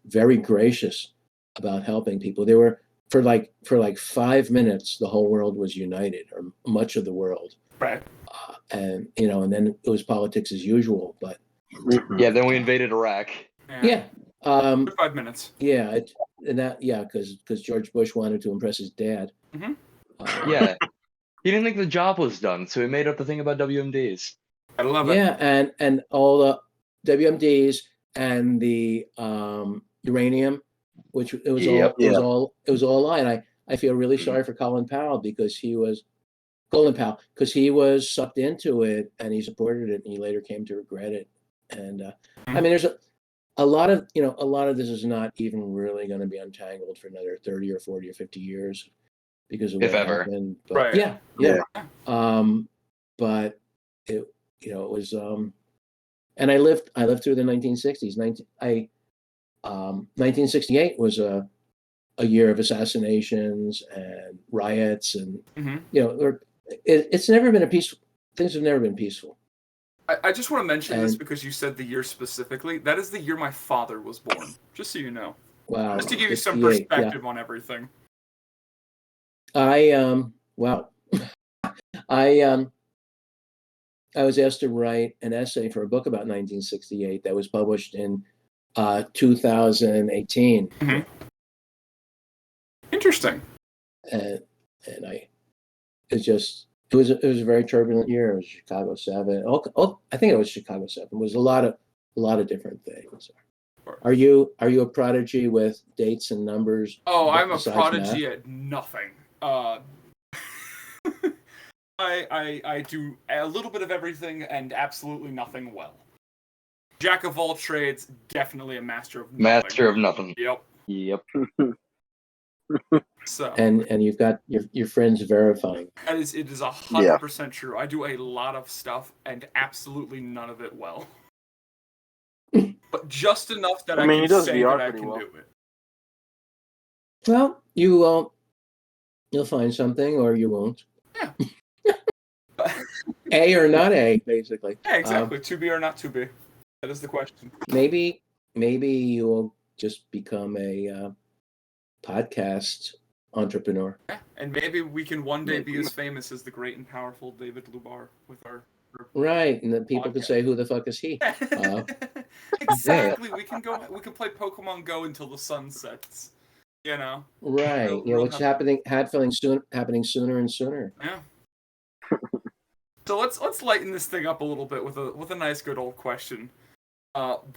very gracious about helping people. They were, for like 5 minutes, the whole world was united, or much of the world. Right. And then it was politics as usual, but Yeah, then we invaded Iraq. yeah. Took 5 minutes. Yeah, because George Bush wanted to impress his dad. Mhm. Yeah. He didn't think the job was done, so he made up the thing about WMDs. I love it. Yeah, and all the WMDs and the uranium, which it was all a lie. And I feel really sorry for Colin Powell because he was sucked into it, and he supported it, and he later came to regret it. And I mean, there's a lot of this is not even really going to be untangled for another 30 or 40 or 50 years because of If what ever. happened. But Right. yeah. But it was and I lived through the 1960s. 1968 was a year of assassinations and riots, and Mhm. it's never been peaceful. Things have never been peaceful. I just want to mention this And- because you said the year specifically. That is the year my father was born. Just so you know. Wow. Just to give you some 68, perspective on everything. Wow. I was asked to write an essay for a book about 1968 that was published in 2018. Interesting. And it was a very turbulent year. It was Chicago 7. I think it was Chicago 7. It was a lot of different things. Are you a prodigy with dates and numbers? Oh, I'm a besides prodigy math? at nothing. I do a little bit of everything and absolutely nothing well. Jack of all trades, definitely a master of nothing. Master of nothing. Yep. Yep. So And you've got your friends verifying. it is 100% true. I do a lot of stuff and absolutely none of it well. But just enough that I mean, he can does say VR that I pretty can well. do it. Well, you'll find something, or you won't. Yeah. A or not A, basically. Yeah, exactly. To be or not to be. That is the question. Maybe you will just become a podcast entrepreneur. Yeah. And maybe we can one day be as famous as the great and powerful David Lubar with our Right, and then people can Podcast. say, "Who the fuck is he?" Exactly. We can play Pokemon Go until the sun sets. You know. Right. Real What's company. happening sooner and sooner. Yeah. So let's lighten this thing up a little bit with a nice good old question.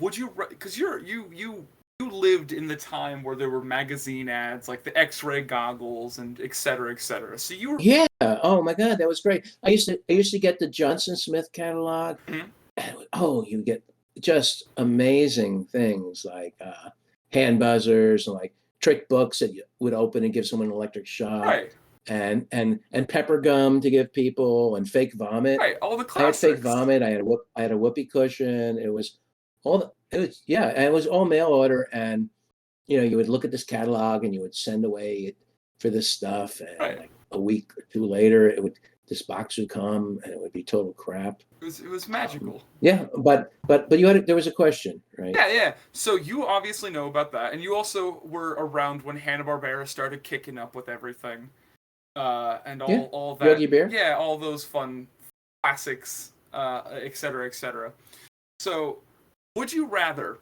Would you, because you lived in the time where there were magazine ads like the X-ray goggles and et cetera, et cetera. So you were Yeah. Oh my God, that was great. I used to get the Johnson Smith catalog. Mhm. And, you get just amazing things like hand buzzers and like trick books that you would open and give someone an electric shock, Right. and pepper gum to give people, and fake vomit. Right. All the I had classics. fake vomit. I had a whoopee cushion. It was and it was all mail order, and you would look at this catalog and you would send away for this stuff, and Right. like a week or two later, this box would come and it would be total crap. It was magical. Yeah, but there was a question, right? Yeah. So you obviously know about that, and you also were around when Hanna-Barbera started kicking up with everything, and all that. Yogi Bear? Yeah, all those fun classics, et cetera, et cetera. So, would you rather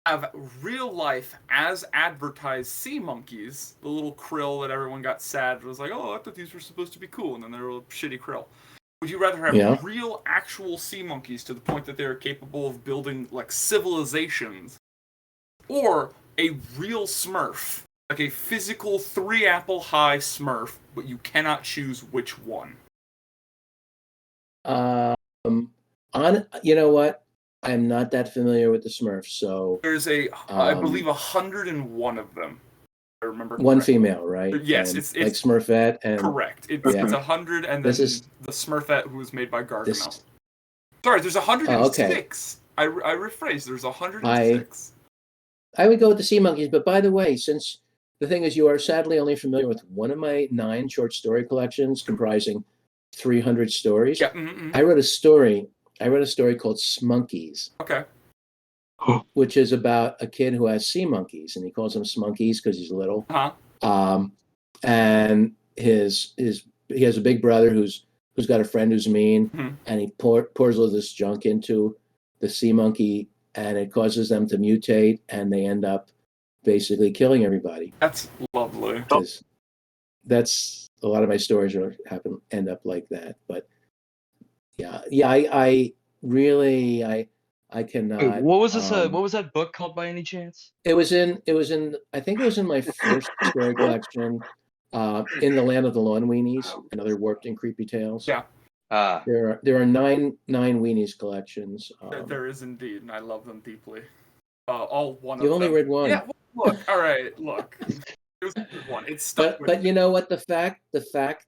have real life as advertised sea monkeys, the little krill that everyone got sad, it was like, oh, I thought these were supposed to be cool, and then they were shitty krill. Would you rather have real actual sea monkeys to the point that they're capable of building like civilizations, or a real Smurf, like a physical 3-apple high Smurf, but you cannot choose which one? You know what? I'm not that familiar with the Smurfs, so There's I believe 101 of them. I remember one correctly. female, right? Yes, And it's like Smurfette, and correct. It's 100, and then This is- the Smurfette who was made by Gargamel. this. Sorry, there's 106. Oh, I rephrased. There's 106. I would go with the sea monkeys, but by the way, since the thing is, you are sadly only familiar with one of my 9 short story collections comprising 300 stories. Yeah. Mm-hmm. I wrote a story called Smunkies, Okay. which is about a kid who has sea monkeys, and he calls them Smunkies because he's little. Uh-huh. And he has a big brother who's got a friend who's mean, Mhm. and he pours all this junk into the sea monkey, and it causes them to mutate, and they end up basically killing everybody. That's lovely. 'Cause that's a lot of my stories end up like that. But yeah, I really I cannot. Wait, what was this? What was that book called by any chance? It was in I think it was in my first story collection, In the Land of the Lawn Weenies and Other Warped and Creepy Tales. Yeah. There are nine Weenies collections. There is indeed, and I love them deeply. All one of You them. only read one. Yeah. Look. All right. Look. It was a good one. It's stuck with But me. you know what? The fact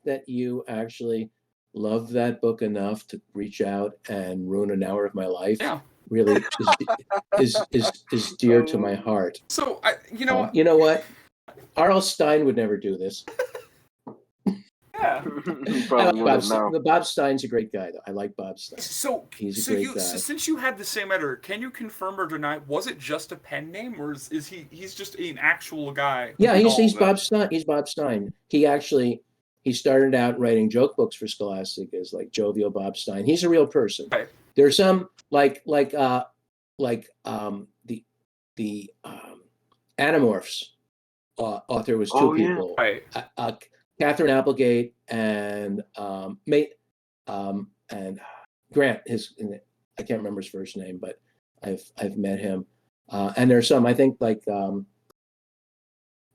that you actually love that book enough to reach out and ruin an hour of my life Yeah. really is dear to my heart. So you know what? R.L. Stein would never do this. Yeah. I like Bob Stein's a great guy, though. I like Bob Stein. So He's a great guy. So since you had the same editor, can you confirm or deny? Was it just a pen name, or is he's just an actual guy? Yeah, in he's all of it? Bob Stein. He's Bob Stein. He started out writing joke books for Scholastic as like jovial Bob Stein. He's a real person. Right. There's some like the Animorphs author was two people. Right. Catherine Applegate and and Grant. I can't remember his first name, but I've met him. And there's some, I think, like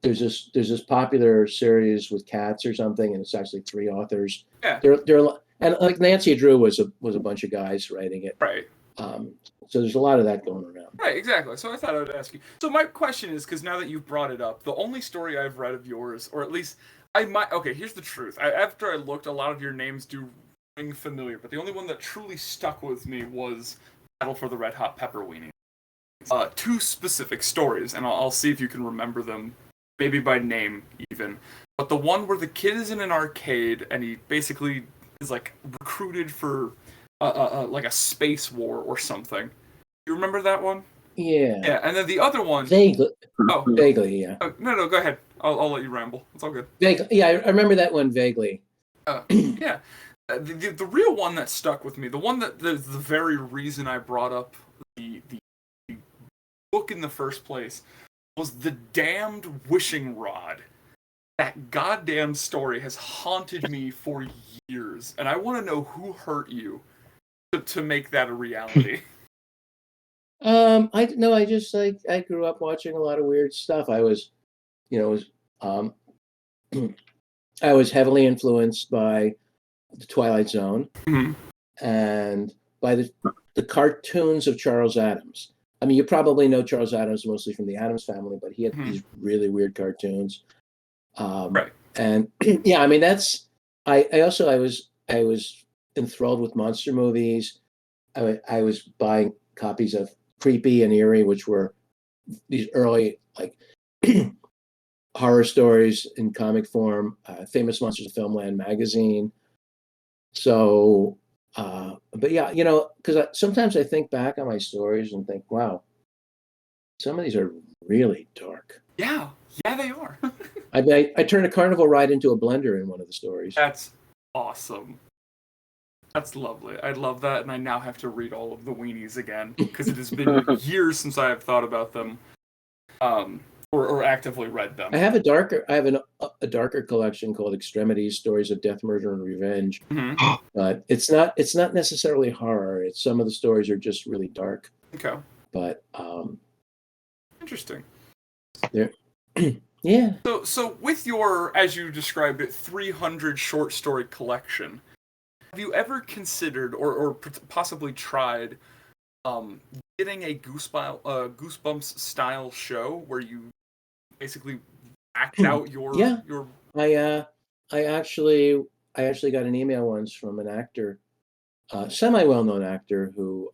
there's this popular series with cats or something, and it's actually 3 authors. Yeah. They're and like Nancy Drew was a bunch of guys writing it. Right. So there's a lot of that going around. Right, exactly. So I thought I would ask you. So my question is, because now that you've brought it up, the only story I've read of yours, or at least I might. Okay, here's the truth. After I looked, a lot of your names do ring familiar, but the only one that truly stuck with me was Battle for the Red Hot Pepper Weenie. 2 specific stories, and I'll see if you can remember them, maybe by name even. But the one where the kid is in an arcade and he basically is like recruited for like a space war or something. You remember that one? Yeah. Yeah, and then the other one. Vaguely. Oh, Vaguely, yeah. No, go ahead. I'll let you ramble. It's all good. Vaguely, yeah, I remember that one vaguely. Yeah. The real one that stuck with me, the one that the very reason I brought up the book in the first place, was The Damned Wishing Rod. That goddamn story has haunted me for years, and I want to know who hurt you to make that a reality. I just like I grew up watching a lot of weird stuff. I was I was heavily influenced by the Twilight Zone, Mhm. and by the cartoons of Charles Addams. I mean, you probably know Charles Addams mostly from the Addams Family, but he had these really weird cartoons. Right. And yeah, I mean, that's I was enthralled with monster movies. I was buying copies of Creepy and Eerie, which were these early like horror stories in comic form, Famous Monsters of Filmland magazine. So, but yeah, you know, because sometimes I think back on my stories and think, wow, some of these are really dark. Yeah, they are. I mean, I turned a carnival ride into a blender in one of the stories. That's awesome. That's lovely. I love that, and I now have to read all of the weenies again because it has been years since I have thought about them, or actively read them. I have a darker collection called Extremities: Stories of Death, Murder, and Revenge. But it's not necessarily horror. It's some of the stories are just really dark. Okay. But interesting. Yeah. So with your, as you described it, 300 short story collection, have you ever considered or possibly tried getting a Goosebumps style show where you basically act out your I actually got an email once from an actor, semi well-known actor who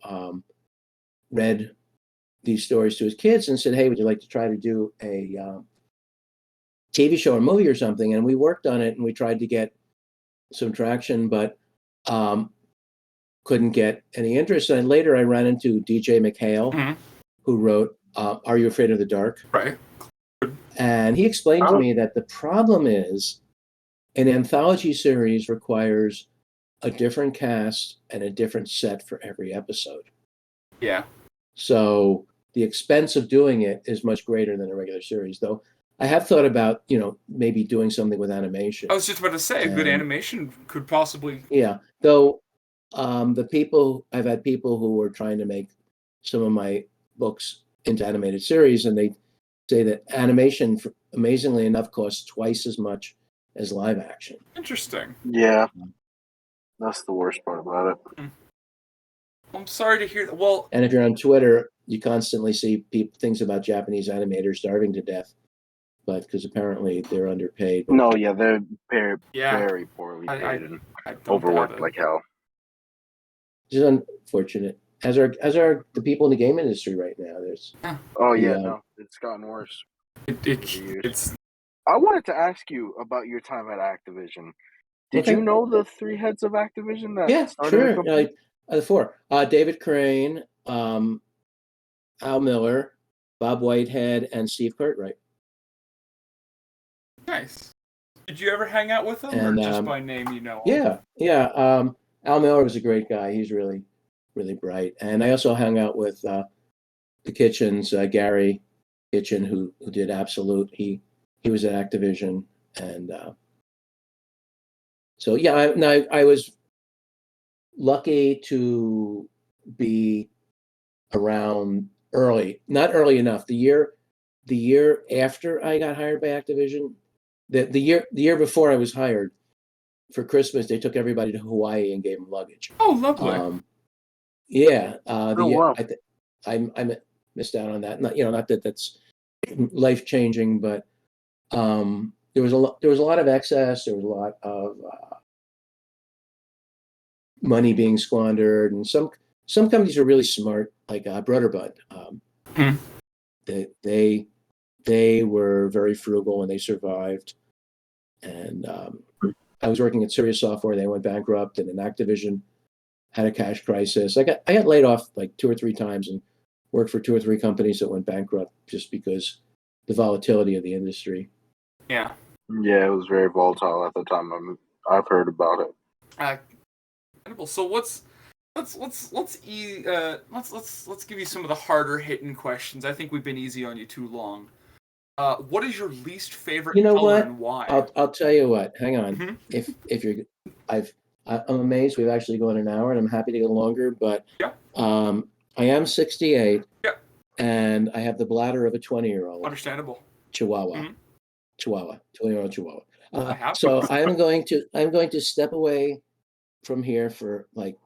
read these stories to his kids and said, "Hey, would you like to try to do a TV show or movie or something?" And we worked on it and we tried to get some traction, but couldn't get any interest. And later I ran into DJ McHale, who wrote Are You Afraid of the Dark? Right. And he explained to me that the problem is an anthology series requires a different cast and a different set for every episode. Yeah. So the expense of doing it is much greater than a regular series, though. I have thought about, maybe doing something with animation. I was just about to say, good animation could possibly. Yeah, though I've had people who were trying to make some of my books into animated series, and they say that animation, amazingly enough, costs twice as much as live action. Interesting. Yeah, that's the worst part about it. I'm sorry to hear that. Well, and if you're on Twitter, you constantly see things about Japanese animators starving to death, but because apparently they're underpaid. No, yeah, they're very poorly paid and overworked like hell. It's unfortunate. As are the people in the game industry right now. There's. Oh yeah, no, it's gotten worse. It's. I wanted to ask you about your time at Activision. Did you know the three heads of Activision that started the company? The four. David Crane, Al Miller, Bob Whitehead, and Steve Cartwright. Nice. Did you ever hang out with them, or just by name you know? Yeah. Al Miller was a great guy. He's really, really bright. And I also hung out with the Kitchens, Gary Kitchen, who did Absolute. He was at Activision, and so yeah. I was lucky to be around early, not early enough. The year after I got hired by Activision, the year before I was hired, for Christmas they took everybody to Hawaii and gave them luggage. Oh, lovely. Yeah. Wow. I missed out on that. Not that that's life changing, but there was a lot of excess. There was a lot of money being squandered, and some companies are really smart, like Broderbund. They were very frugal and they survived. And I was working at Sirius Software. They went bankrupt, and then Activision had a cash crisis. I got laid off like 2 or 3 times and worked for 2 or 3 companies that went bankrupt just because the volatility of the industry. Yeah. Yeah, it was very volatile at the time. I've heard about it. Incredible. So let's give you some of the harder hitting questions. I think we've been easy on you too long. What is your least favorite color and why? I'll tell you what. Hang on. If you're, I'm amazed we've actually gone an hour, and I'm happy to go longer. But I am 68, and I have the bladder of a 20-year-old. Understandable. Chihuahua, 20-year-old Chihuahua. So I'm going to step away from here for like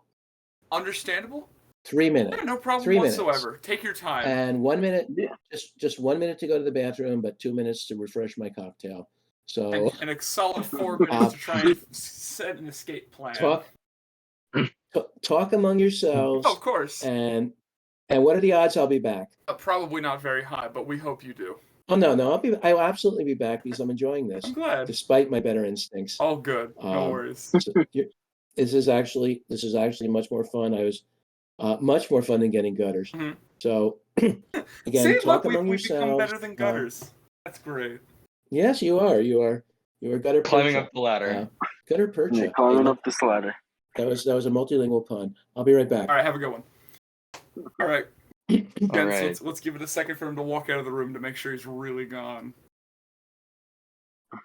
Understandable. 3 minutes. Yeah, no problem 3 whatsoever. minutes. Take your time. And 1 minute, just 1 minute to go to the bathroom, but 2 minutes to refresh my cocktail. So and a solid 4 minutes to try and set an escape plan. Talk among yourselves. Oh, of course. And what are the odds I'll be back? Probably not very high, but we hope you do. Oh no, I'll absolutely be back because I'm enjoying this. I'm glad. Despite my better instincts. All good. No worries. This is actually much more fun. I was much more fun than getting gutters. Mm-hmm. So again, talk among yourselves. We become better than gutters. That's great. Yes, you are. You are gutter climbing up the ladder. Gutter percha. Yeah, climbing up this ladder. That was a multilingual pun. I'll be right back. All right, have a good one. All right. All right. So let's give it a second for him to walk out of the room to make sure he's really gone.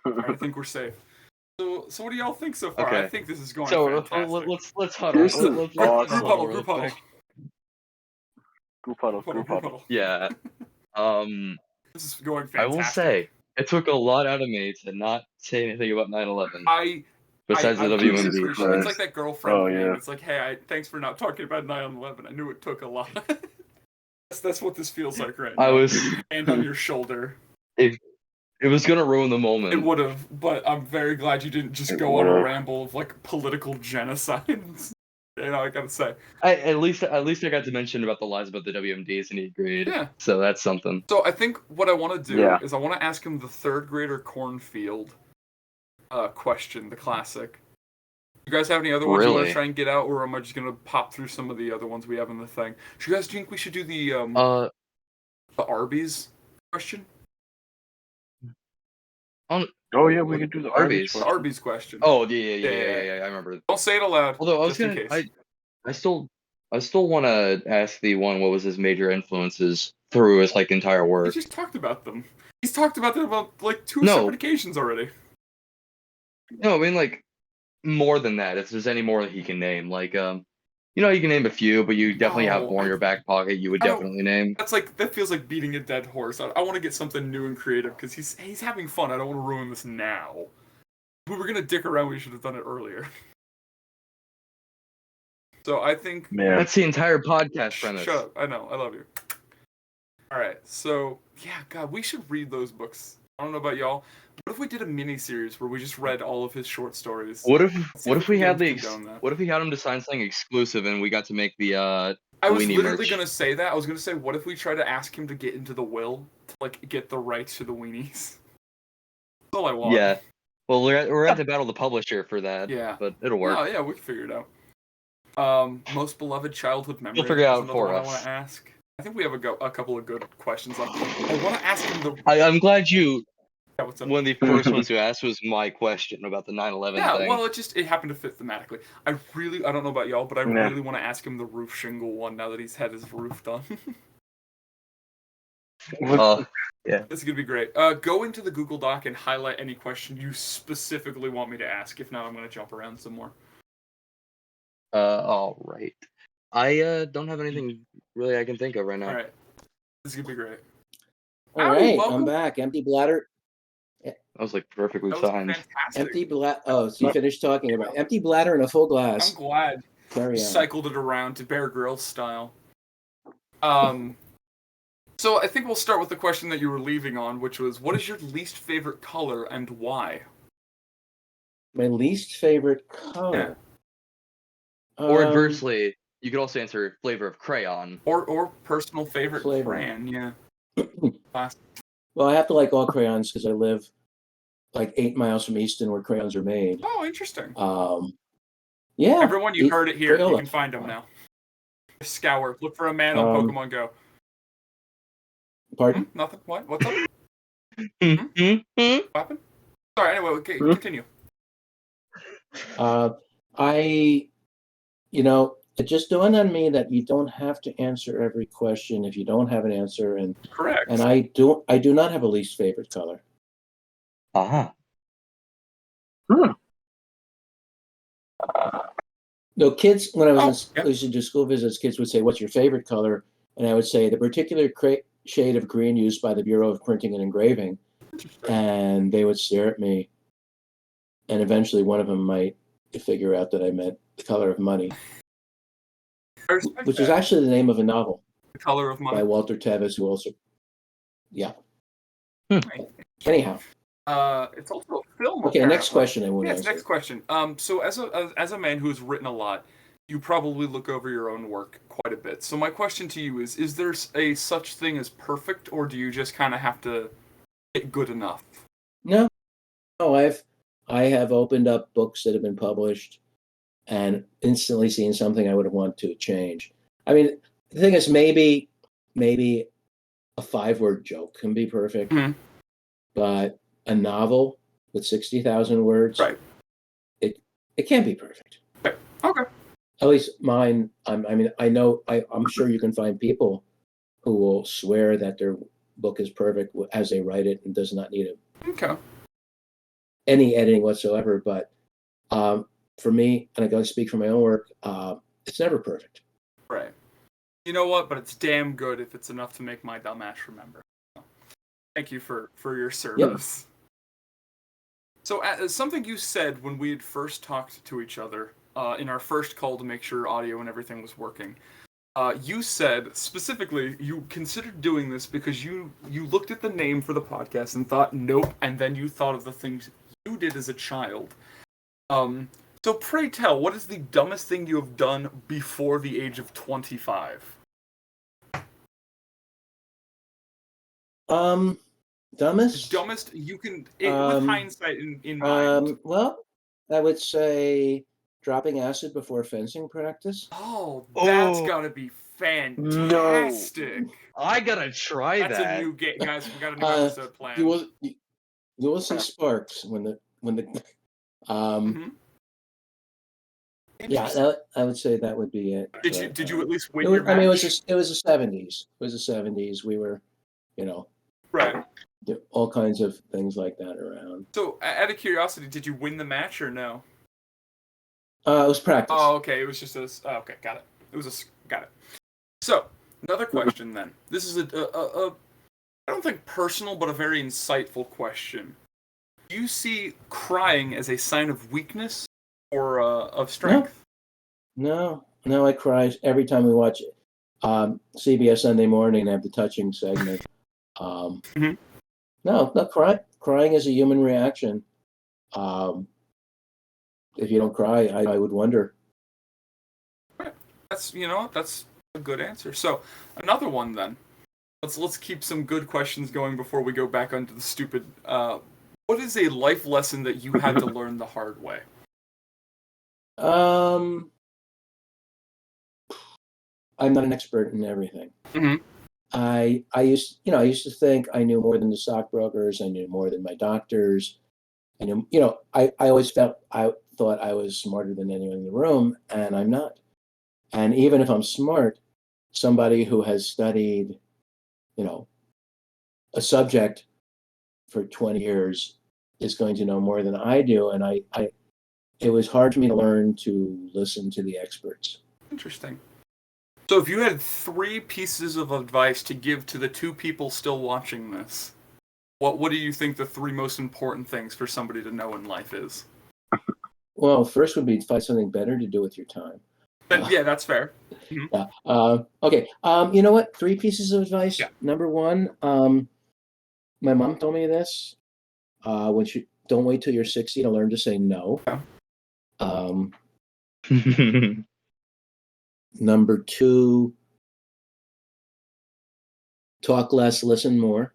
Right, I think we're safe. So what do y'all think so far? Okay. I think this is going fantastic. Let's huddle. This is Group huddle. Yeah. This is going fantastic. I will say it took a lot out of me to not say anything about 9/11. Besides the WMD. It's like that girlfriend. Oh, yeah. It's like, hey, thanks for not talking about 9/11. I knew it took a lot. That's what this feels like right now. Hand on your shoulder. It was gonna ruin the moment. It would have, but I'm very glad you didn't just go on a ramble of like political genocide. I gotta say. At least I got to mention about the lies about the WMDs in 8th grade. Yeah. So that's something. So I think what I want to do is I want to ask him the 3rd grader cornfield question, the classic. You guys have any other ones you want to try and get out, or am I just gonna pop through some of the other ones we have in the thing? Do you guys think we should do the Arby's question? Oh yeah, we could do the Arby's. The Arby's question. Oh yeah, I remember. Don't say it aloud. Although I was gonna, I still want to ask the one. What was his major influences through his entire work? He just talked about them. He's talked about them about 2 separate occasions already. No, I mean more than that. If there's any more that he can name, you can name a few, but you definitely have more in your back pocket. You would definitely name. That feels like beating a dead horse. I want to get something new and creative because he's having fun. I don't want to ruin this now. If we were gonna dick around, we should have done it earlier. So I think that's the entire podcast premise. Shut up. I know. I love you. All right. So yeah, God, we should read those books. I don't know about y'all. What if we did a mini series where we just read all of his short stories? What if we had him to sign something exclusive and we got to make the I was literally merch? Gonna say that. I was gonna say, what if we try to ask him to get into the will to get the rights to the weenies? That's all I want. Yeah. Well, we're at to battle the publisher for that. Yeah. But it'll work. Oh yeah, we can figure it out. Most beloved childhood memory. We'll figure it out for us. I want to ask. I think we have a couple of good questions left. I want to ask him I'm glad you. Yeah, what's up? One of the first ones who asked was my question about the 9/11 thing. Yeah, well, it happened to fit thematically. I don't know about y'all, but I really want to ask him the roof shingle one now that he's had his roof done. Yeah. This is going to be great. Go into the Google Doc and highlight any question you specifically want me to ask. If not, I'm going to jump around some more. All right. I don't have anything really I can think of right now. All right. This is going to be great. All right, I'm back. Empty bladder. That was perfectly timed. Empty bladder. Oh, so you finished talking about empty bladder and a full glass. I'm glad. Carry on. Cycled it around to Bear Grylls style. So I think we'll start with the question that you were leaving on, which was, what is your least favorite color and why? My least favorite color. Yeah. Or inversely, you could also answer flavor of crayon. Or personal favorite crayon, yeah. Well, I have to like all crayons because I live 8 miles from Easton where crayons are made. Oh, interesting. Yeah. Everyone, you heard it here. Crayola. You can find them now. Scour. Look for a man on Pokemon Go. Pardon? Nothing. What? What's up? What happened? Sorry, anyway, okay, continue. It just dawned on me that you don't have to answer every question if you don't have an answer, and correct. And I do not have a least favorite color. No, kids. When I was used to do school visits, kids would say, "What's your favorite color?" And I would say the particular shade of green used by the Bureau of Printing and Engraving, and they would stare at me, and eventually one of them might figure out that I meant the color of money. which is actually the name of a novel. The Color of Money by Walter Tevis, who also, Anyhow, it's also a film. Okay, next question. I want to Yes, answer. next question. So as a man who has written a lot, you probably look over your own work quite a bit. So my question to you is there a such thing as perfect, or do you just kind of have to get good enough? No, I have opened up books that have been published and instantly seen something I would want to change. I mean, the thing is, maybe a 5-word joke can be perfect, but a novel with 60,000 words, right? It can't be perfect. Right. Okay. At least mine. I'm sure you can find people who will swear that their book is perfect as they write it and does not need any editing whatsoever. But for me, and I gotta speak for my own work, it's never perfect. Right. You know what? But it's damn good if it's enough to make my dumbass remember. Thank you for your service. Yep. So something you said when we had first talked to each other in our first call to make sure audio and everything was working, you said specifically you considered doing this because you looked at the name for the podcast and thought nope, and then you thought of the things you did as a child. So pray tell, what is the dumbest thing you have done before the age of 25? Dumbest you can, with hindsight in mind. Well, I would say dropping acid before fencing practice. Oh, that's gotta be fantastic. No. I gotta try that. That's a new game, guys. We got a new episode planned. You will see sparks when the Yeah, I would say that would be it. Did you at least win your match? I mean, it was the 70s. It was the 70s. We were, right. All kinds of things like that around. So, out of curiosity, did you win the match or no? It was practice. Oh, okay. It was just okay, got it. Got it. So, another question then. This is I don't think personal, but a very insightful question. Do you see crying as a sign of weakness or of strength? No, I cry every time we watch CBS Sunday Morning and have the touching segment. No, crying is a human reaction. If you don't cry, I would wonder. That's a good answer. So another one then. Let's keep some good questions going before we go back onto the stupid. What is a life lesson that you had to learn the hard way? I'm not an expert in everything. I used to think I knew more than the stockbrokers. I knew more than my doctors. I knew, I always thought I was smarter than anyone in the room, and I'm not. And even if I'm smart, somebody who has studied, a subject for 20 years is going to know more than I do. And it was hard for me to learn to listen to the experts. Interesting. So if you had 3 pieces of advice to give to the 2 people still watching this, what do you think the 3 most important things for somebody to know in life is? Well, first would be to find something better to do with your time. Yeah, that's fair. Yeah. Okay. You know what? 3 pieces of advice. Yeah. Number 1, my mom told me this. Don't wait till you're 60 to learn to say no. Yeah. Number 2, talk less, listen more.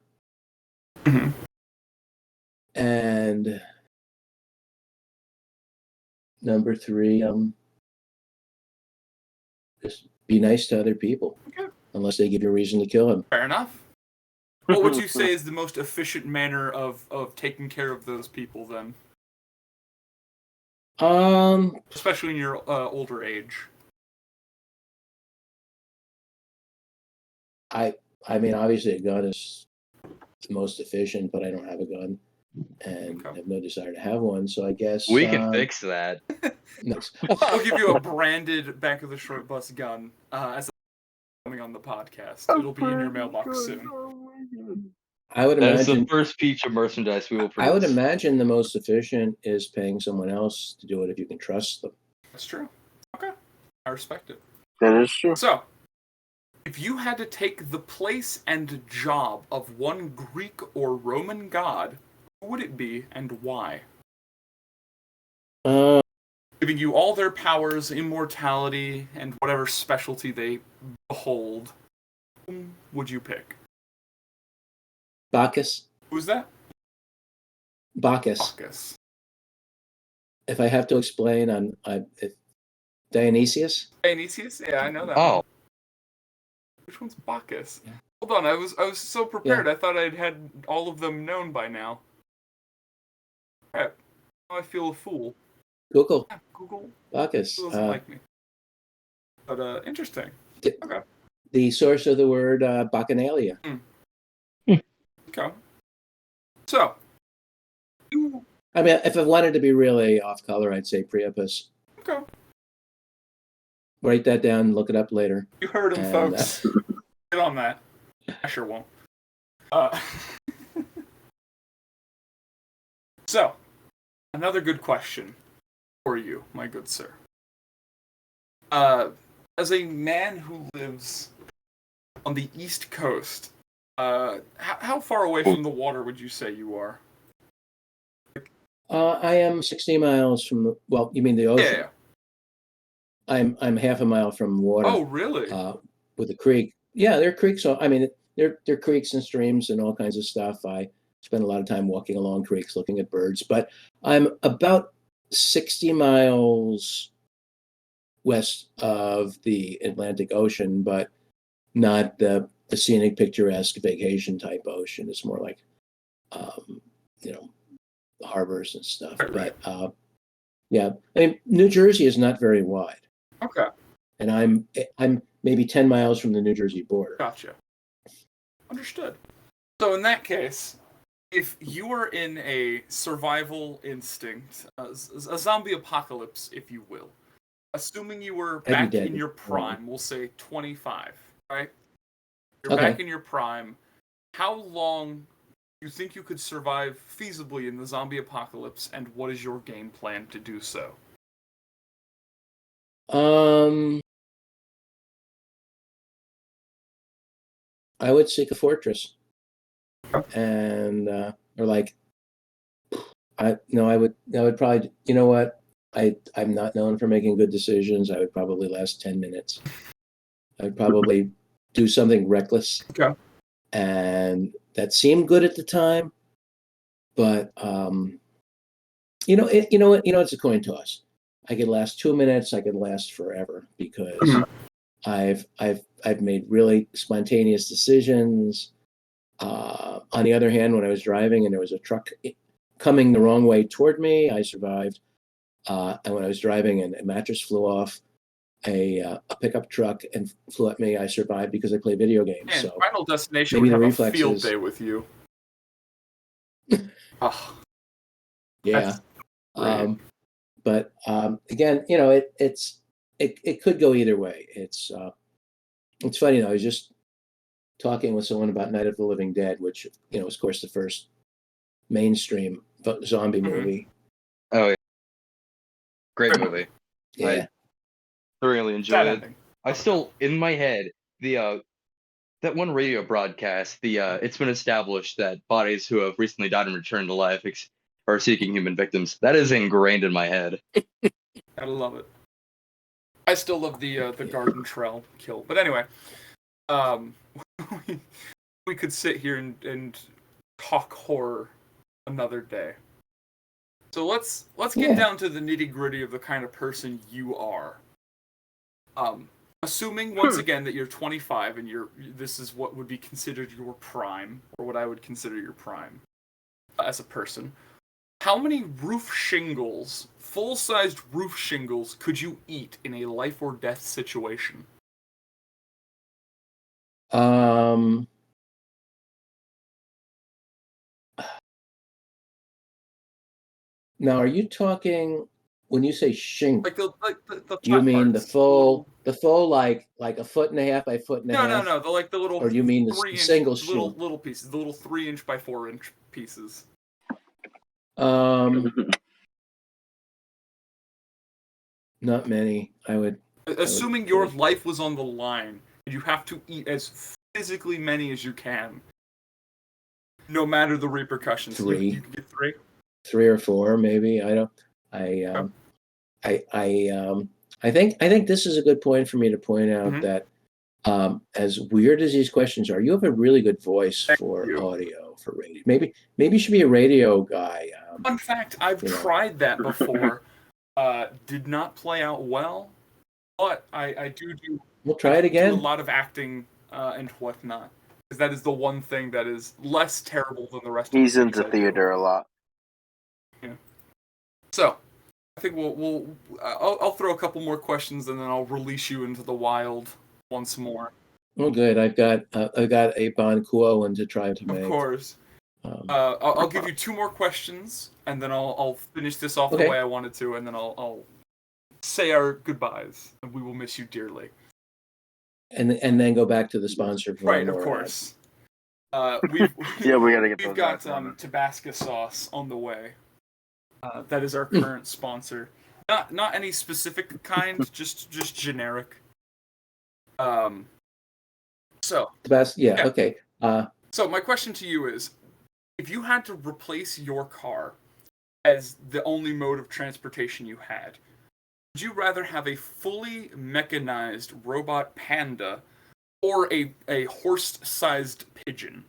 And number 3, just be nice to other people, unless they give you a reason to kill them. Fair enough. What would you say is the most efficient manner of taking care of those people then? Especially in your older age. I mean, obviously a gun is the most efficient, but I don't have a gun and have no desire to have one. So I guess we can fix that. Nice. We'll give you a branded back of the short bus gun as coming on the podcast. It'll be in your mailbox soon. I would imagine that's the first piece of merchandise we will produce. I would imagine the most efficient is paying someone else to do it if you can trust them. That's true. Okay, I respect it. That is true. So, if you had to take the place and job of one Greek or Roman god, who would it be and why? Giving you all their powers, immortality, and whatever specialty they behold, whom would you pick? Bacchus. Who's that? Bacchus. Bacchus. If I have to explain, if Dionysius. Dionysius? Yeah, I know that. Oh. One. Which one's Bacchus? Yeah. Hold on, I was so prepared. Yeah. I thought I'd had all of them known by now. Crap. Now I feel a fool. Google. Yeah, Google. Bacchus. Google doesn't like me. But interesting. Okay. The source of the word bacchanalia. Okay. So, I mean, if I wanted to be really off color, I'd say Priapus. Okay. Write that down. Look it up later. You heard him, folks. Get on that. I sure won't. So, another good question for you, my good sir. As a man who lives on the East Coast, how far away from the water would you say you are? I am 60 miles from the. Well, you mean the ocean? Yeah. I'm half a mile from water. Oh, really? With a creek. Yeah, there are creeks. So I mean, there are creeks and streams and all kinds of stuff. I spend a lot of time walking along creeks, looking at birds. But I'm about 60 miles west of the Atlantic Ocean, but not the scenic, picturesque vacation type ocean. It's more like, harbors and stuff. Right. But yeah, I mean, New Jersey is not very wide. Okay. And I'm maybe 10 miles from the New Jersey border. Gotcha. Understood. So in that case, if you were in a survival instinct, a zombie apocalypse, if you will, assuming you were back in your prime, we'll say 25, right? You're back in your prime. How long do you think you could survive feasibly in the zombie apocalypse, and what is your game plan to do so? I would seek a fortress, and I would probably, you know what, I'm not known for making good decisions. I would probably last 10 minutes. I would probably do something reckless. Okay. And that seemed good at the time, but it's a coin toss. I could last 2 minutes. I could last forever because I've made really spontaneous decisions. On the other hand, when I was driving and there was a truck coming the wrong way toward me, I survived. And when I was driving and a mattress flew off a pickup truck and flew at me, I survived because I play video games. Man, so Final Destination would have a field day with you. Oh, yeah. But again, it could go either way. It's funny though. I was just talking with someone about Night of the Living Dead, which was of course the first mainstream zombie movie. Oh yeah, great movie. Yeah, I thoroughly enjoyed it. I still, in my head, that one radio broadcast. It's been established that bodies who have recently died and returned to life are seeking human victims. That is ingrained in my head. I love it. I still love the garden trail kill. But anyway, we could sit here and talk horror another day. So let's get down to the nitty-gritty of the kind of person you are. Assuming once again that you're 25 and this is what would be considered your prime, or what I would consider your prime as a person. How many roof shingles, full-sized roof shingles, could you eat in a life or death situation? Now, are you talking when you say shingle? Like the do you mean parts, the full like a foot and a half by foot and a half? No. The little. Or do you mean the single little pieces, the little 3-inch by 4-inch pieces? Not many. I would Assuming your life was on the line, and you have to eat as physically many as you can, no matter the repercussions. 3. You can get 3. 3 or 4, maybe. I don't. I think this is a good point for me to point out that as weird as these questions are, you have a really good voice for audio, for radio. Maybe you should be a radio guy. Fun fact: I've tried that before. Did not play out well, but I do. We'll try it again. Do a lot of acting and whatnot, because that is the one thing that is less terrible than the rest. He's of into theater a lot. Yeah. So, I think I'll throw a couple more questions and then I'll release you into the wild once more. Oh, good. I've got a Bon Kuo to try to make. Of course. I'll give you 2 more questions, and then I'll finish this off the way I wanted to, and then I'll say our goodbyes, and we will miss you dearly. And then go back to the sponsor. Right, of course. We gotta get. We've got Tabasco sauce on the way. That is our current sponsor. Not any specific kind, just generic. So. Yeah. Okay. So my question to you is, if you had to replace your car as the only mode of transportation you had, would you rather have a fully mechanized robot panda or a horse-sized pigeon?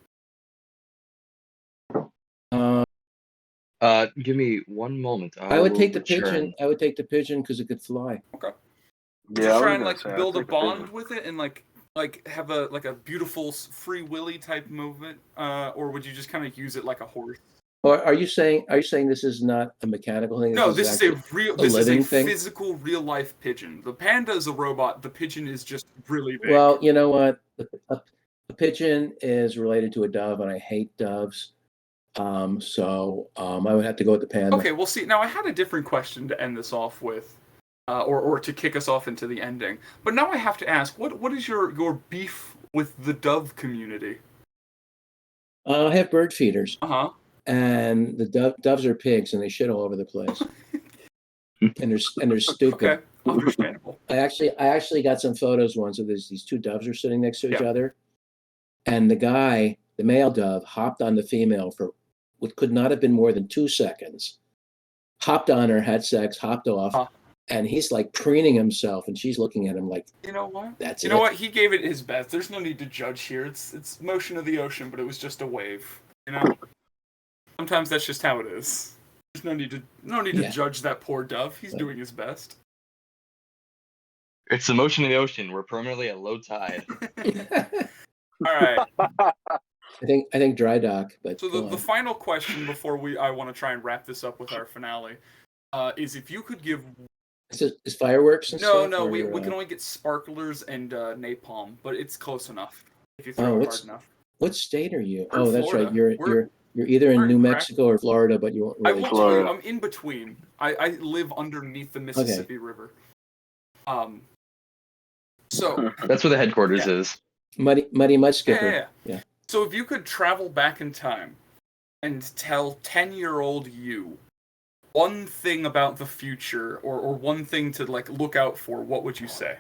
Give me one moment. I would take the pigeon. I would take the pigeon because it could fly. Okay. Would you try and build a bond with it and like have a beautiful Free Willy type movement, or would you just kind of use it like a horse? Or are you saying this is not a mechanical thing? No, this is a physical real life pigeon. The panda is a robot. The pigeon is just really big. Well, you know what? A pigeon is related to a dove, and I hate doves. So I would have to go with the panda. Okay, well, see, now I had a different question to end this off with. Or to kick us off into the ending. But now I have to ask, what is your beef with the dove community? I have bird feeders. Uh-huh. And the doves are pigs, and they shit all over the place. and they're stupid. Okay, understandable. I actually got some photos once of these 2 doves are sitting next to each other, and the male dove, hopped on the female for what could not have been more than 2 seconds. Hopped on her, had sex, hopped off. And he's like preening himself, and she's looking at him like, you know what? That's you know what? He gave it his best. There's no need to judge here. It's motion of the ocean, but it was just a wave. You know. Sometimes that's just how it is. There's no need to judge that poor dove. He's doing his best. It's the motion of the ocean. We're permanently at low tide. All right. I think dry dock. But so the final question before I want to try and wrap this up with our finale, is if you could give. Is fireworks and stuff? No, we can only get sparklers and napalm, but it's close enough if you throw it hard enough. What state are you? We're in that's Florida. right. You're either in New Mexico or Florida, but you won't really. I'm in between. I live underneath the Mississippi River. So that's where the headquarters is. Muddy Mud Skipper. Yeah. So if you could travel back in time and tell 10-year-old you one thing about the future, or one thing to look out for, what would you say?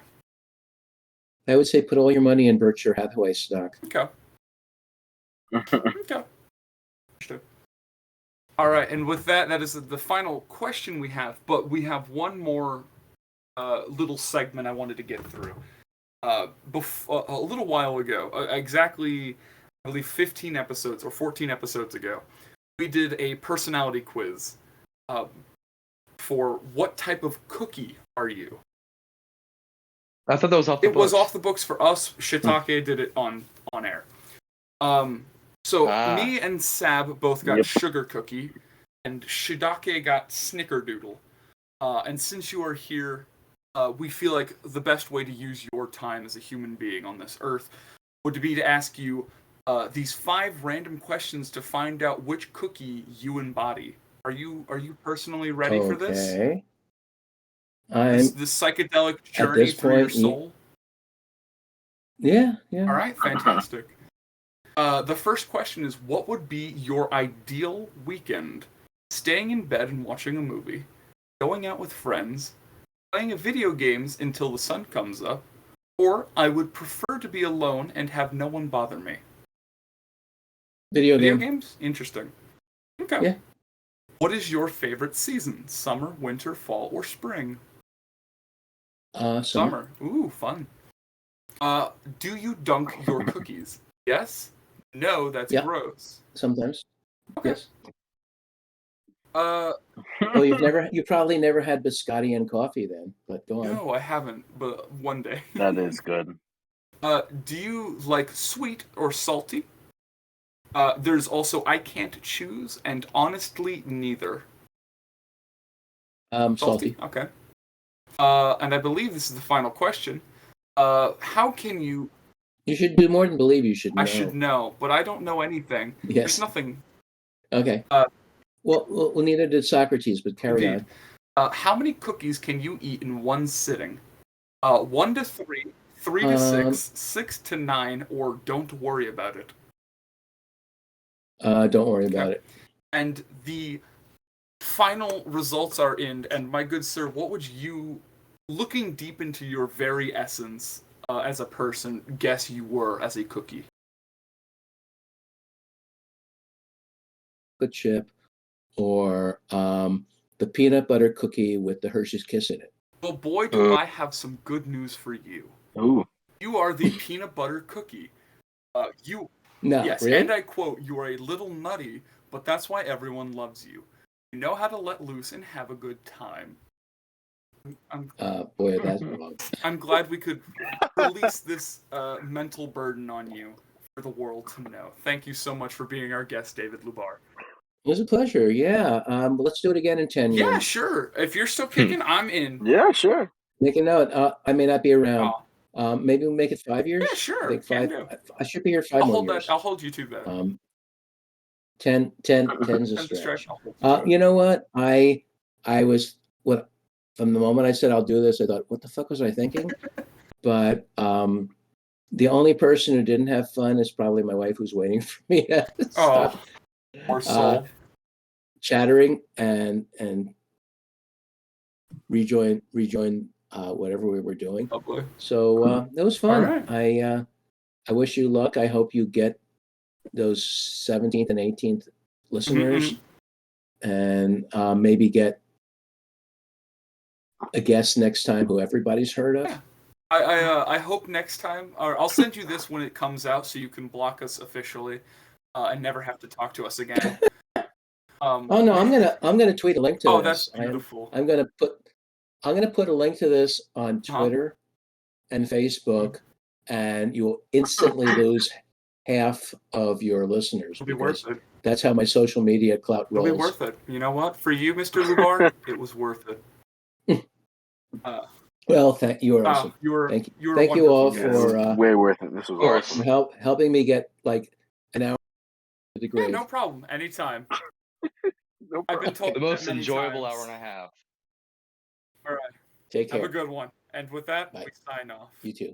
I would say put all your money in Berkshire Hathaway stock. Okay. Okay. All right, and with that is the final question we have. But we have one more little segment I wanted to get through. A little while ago, exactly, I believe 15 episodes or 14 episodes ago, we did a personality quiz. For what type of cookie are you? I thought that was off the books. It was off the books for us. Shiitake did it on air. So me and Sab both got sugar cookie, and Shiitake got snickerdoodle. And since you are here, we feel like the best way to use your time as a human being on this earth would be to ask you these 5 random questions to find out which cookie you embody. Are you personally ready for this? Okay. This psychedelic journey through your soul? Yeah. All right, fantastic. The first question is, what would be your ideal weekend? Staying in bed and watching a movie, going out with friends, playing video games until the sun comes up, or I would prefer to be alone and have no one bother me. Video games? Interesting. Okay. Yeah. What is your favorite season? Summer, winter, fall, or spring? Summer. Ooh, fun. Do you dunk your cookies? Yes? No, that's gross. Sometimes. Okay. Yes. Well, you probably never had biscotti and coffee then, but go on. No, I haven't, but one day. That is good. Do you like sweet or salty? There's also I can't choose, and honestly, neither. Salty. Okay. And I believe this is the final question. How can you... You should do more than believe you should know. I should know, but I don't know anything. Yes. There's nothing... Okay. Well, neither did Socrates, but carry on. How many cookies can you eat in one sitting? 1 to 3, 3 to 6, 6 to 9, or don't worry about it. Don't worry about it. And the final results are in, and my good sir, what would you, looking deep into your very essence as a person, guess you were as a cookie? The chip, or the peanut butter cookie with the Hershey's Kiss in it. Well, boy, do I have some good news for you. Ooh. You are the peanut butter cookie. No, yes, really? And I quote, you are a little nutty, but that's why everyone loves you. You know how to let loose and have a good time. Boy, that's wrong. I'm glad we could release this mental burden on you for the world to know. Thank you so much for being our guest, David Lubar. It was a pleasure, yeah. Let's do it again in 10 years. Yeah, sure. If you're still kicking, I'm in. Yeah, sure. Make a note. I may not be around. Maybe we'll make it 5 years? Yeah, sure. I think 5. I should be here 5 more years. I'll hold you to that. 10's a stretch. You know what? I was, from the moment I said I'll do this, I thought, what the fuck was I thinking? But the only person who didn't have fun is probably my wife, who's waiting for me to stop. Poor soul. Chattering and rejoin whatever we were doing. Lovely. So it was fun. Right. I wish you luck. I hope you get those 17th and 18th listeners, and maybe get a guest next time who everybody's heard of. Yeah. I hope next time, or I'll send you this when it comes out, so you can block us officially and never have to talk to us again. Oh no, I'm gonna tweet a link to this. Oh, that's beautiful. I'm gonna put a link to this on Twitter and Facebook, and you will instantly lose half of your listeners. It'll be worth it. That's how my social media clout rolls. It'll be worth it. You know what? For you, Mr. Lubar, it was worth it. Well, thank you. Awesome. Thank you all for way worth it. This was awesome. Helping me get like an hour to the grave. Yeah, no problem. Anytime. No problem. I've been told the most enjoyable hour and a half. All right. Take care. Have a good one. And with that, Bye. we sign off. You too.